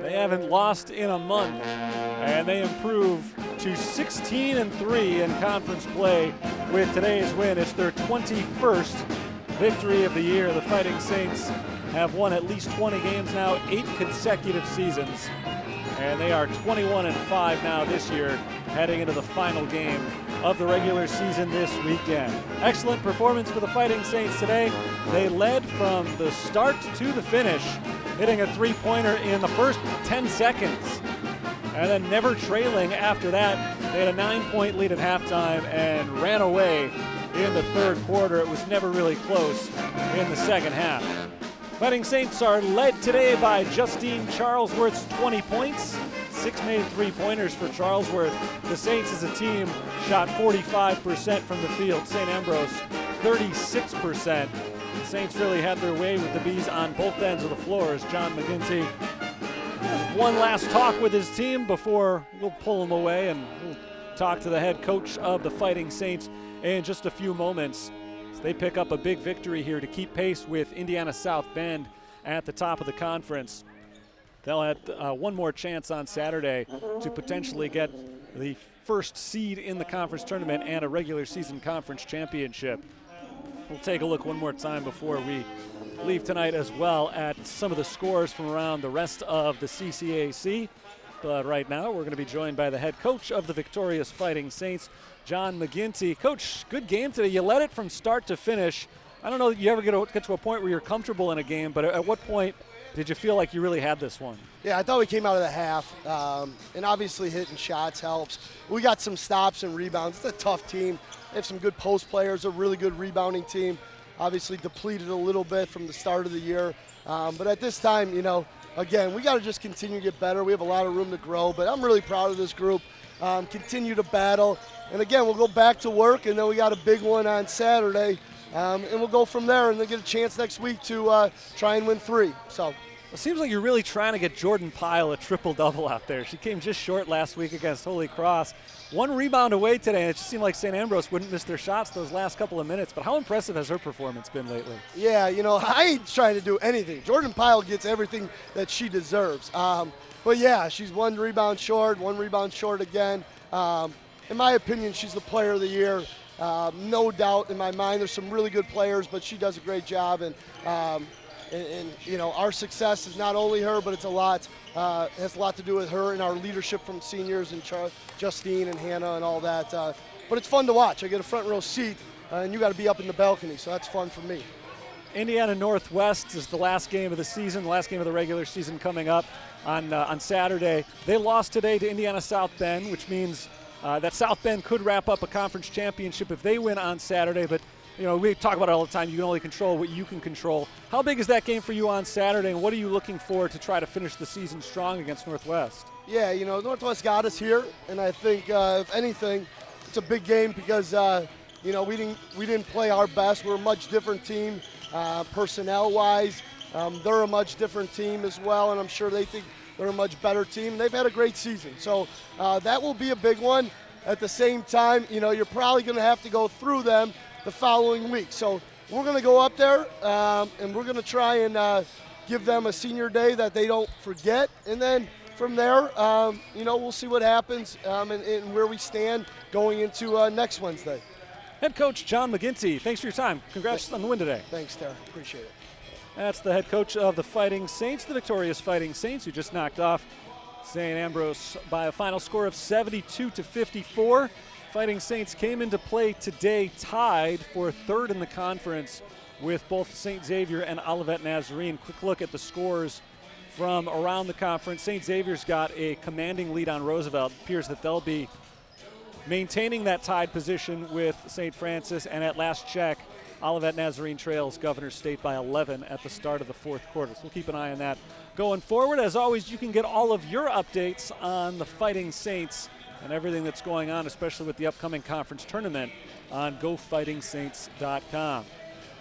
They haven't lost in a month, and they improve to 16-3 in conference play with today's win. It's their 21st victory of the year. The Fighting Saints have won at least 20 games now, 8 consecutive seasons, and they are 21-5 now this year, heading into the final game of the regular season this weekend. Excellent performance for the Fighting Saints today. They led from the start to the finish, hitting a three-pointer in the first 10 seconds, and then never trailing after that. They had a 9-point lead at halftime and ran away in the third quarter. It was never really close in the second half. Fighting Saints are led today by Justine Charlesworth's 20 points. 6 made three-pointers for Charlesworth. The Saints as a team shot 45% from the field. St. Ambrose, 36%. The Saints really had their way with the Bees on both ends of the floor as John McGinty has one last talk with his team before we'll pull him away, and we'll talk to the head coach of the Fighting Saints in just a few moments. So they pick up a big victory here to keep pace with Indiana South Bend at the top of the conference. They'll have one more chance on Saturday to potentially get the first seed in the conference tournament and a regular season conference championship. We'll take a look one more time before we leave tonight as well at some of the scores from around the rest of the CCAC. But right now we're going to be joined by the head coach of the victorious Fighting Saints, John McGinty. Coach, good game today. You led it from start to finish. I don't know that you ever get to a point where you're comfortable in a game, but at what point did you feel like you really had this one? Yeah, I thought we came out of the half, and obviously hitting shots helps. We got some stops and rebounds. It's a tough team. They have some good post players, a really good rebounding team. Obviously depleted a little bit from the start of the year. But at this time, you know, again, we got to just continue to get better. We have a lot of room to grow, but I'm really proud of this group. Continue to battle. And again, we'll go back to work, and then we got a big one on Saturday. And we'll go from there and then get a chance next week to try and win 3. So. It seems like you're really trying to get Jordan Pyle a triple-double out there. She came just short last week against Holy Cross. 1 rebound away today, and it just seemed like St. Ambrose wouldn't miss their shots those last couple of minutes. But how impressive has her performance been lately? Yeah, you know, I ain't trying to do anything. Jordan Pyle gets everything that she deserves. But, yeah, she's 1 rebound short, 1 rebound short again. In my opinion, she's the player of the year. No doubt in my mind. There's some really good players, but she does a great job. And you know, our success is not only her, but it's has a lot to do with her and our leadership from seniors and Justine and Hannah and all that. But it's fun to watch. I get a front row seat, and you got to be up in the balcony, so that's fun for me. Indiana Northwest is the last game of the season, the last game of the regular season coming up on Saturday. They lost today to Indiana South Bend, which means that South Bend could wrap up a conference championship if they win on Saturday, but you know, we talk about it all the time. You can only control what you can control. How big is that game for you on Saturday, and what are you looking for to try to finish the season strong against Northwest? Yeah, you know, Northwest got us here, and I think, if anything, it's a big game because, you know, we didn't play our best. We're a much different team personnel-wise. They're a much different team as well, and I'm sure they think they're a much better team. They've had a great season, so that will be a big one. At the same time, you know, you're probably going to have to go through them the following week. So we're going to go up there and we're going to try and give them a senior day that they don't forget. And then from there, you know, we'll see what happens and where we stand going into next Wednesday. Head coach John McGinty, thanks for your time. Congrats on the win today. Thanks, Tara. Appreciate it. That's the head coach of the Fighting Saints, the victorious Fighting Saints, who just knocked off St. Ambrose by a final score of 72-54. Fighting Saints came into play today tied for 3rd in the conference with both St. Xavier and Olivet Nazarene. Quick look at the scores from around the conference. St. Xavier's got a commanding lead on Roosevelt. It appears that they'll be maintaining that tied position with St. Francis, and at last check, Olivet Nazarene trails Governor State by 11 at the start of the fourth quarter. So we'll keep an eye on that going forward. As always, you can get all of your updates on the Fighting Saints and everything that's going on, especially with the upcoming conference tournament, on GoFightingSaints.com.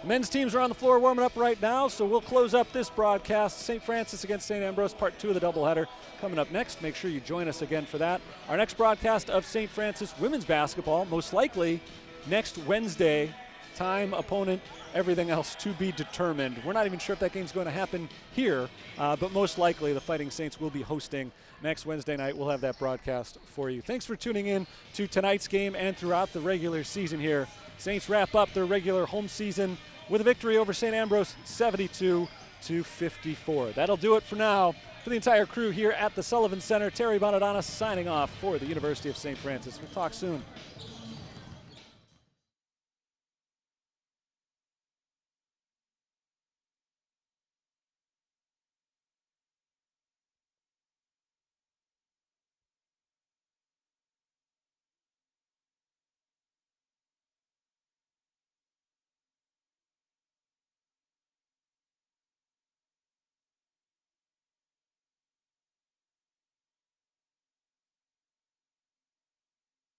The men's teams are on the floor warming up right now, so we'll close up this broadcast. St. Francis against St. Ambrose, part 2 of the doubleheader coming up next. Make sure you join us again for that. Our next broadcast of St. Francis women's basketball, most likely next Wednesday. Time, opponent, everything else to be determined. We're not even sure if that game's going to happen here, but most likely the Fighting Saints will be hosting next Wednesday night. We'll have that broadcast for you. Thanks for tuning in to tonight's game and throughout the regular season here. Saints wrap up their regular home season with a victory over St. Ambrose, 72-54. That'll do it for now. For the entire crew here at the Sullivan Center, Terry Bonadonna signing off for the University of St. Francis. We'll talk soon.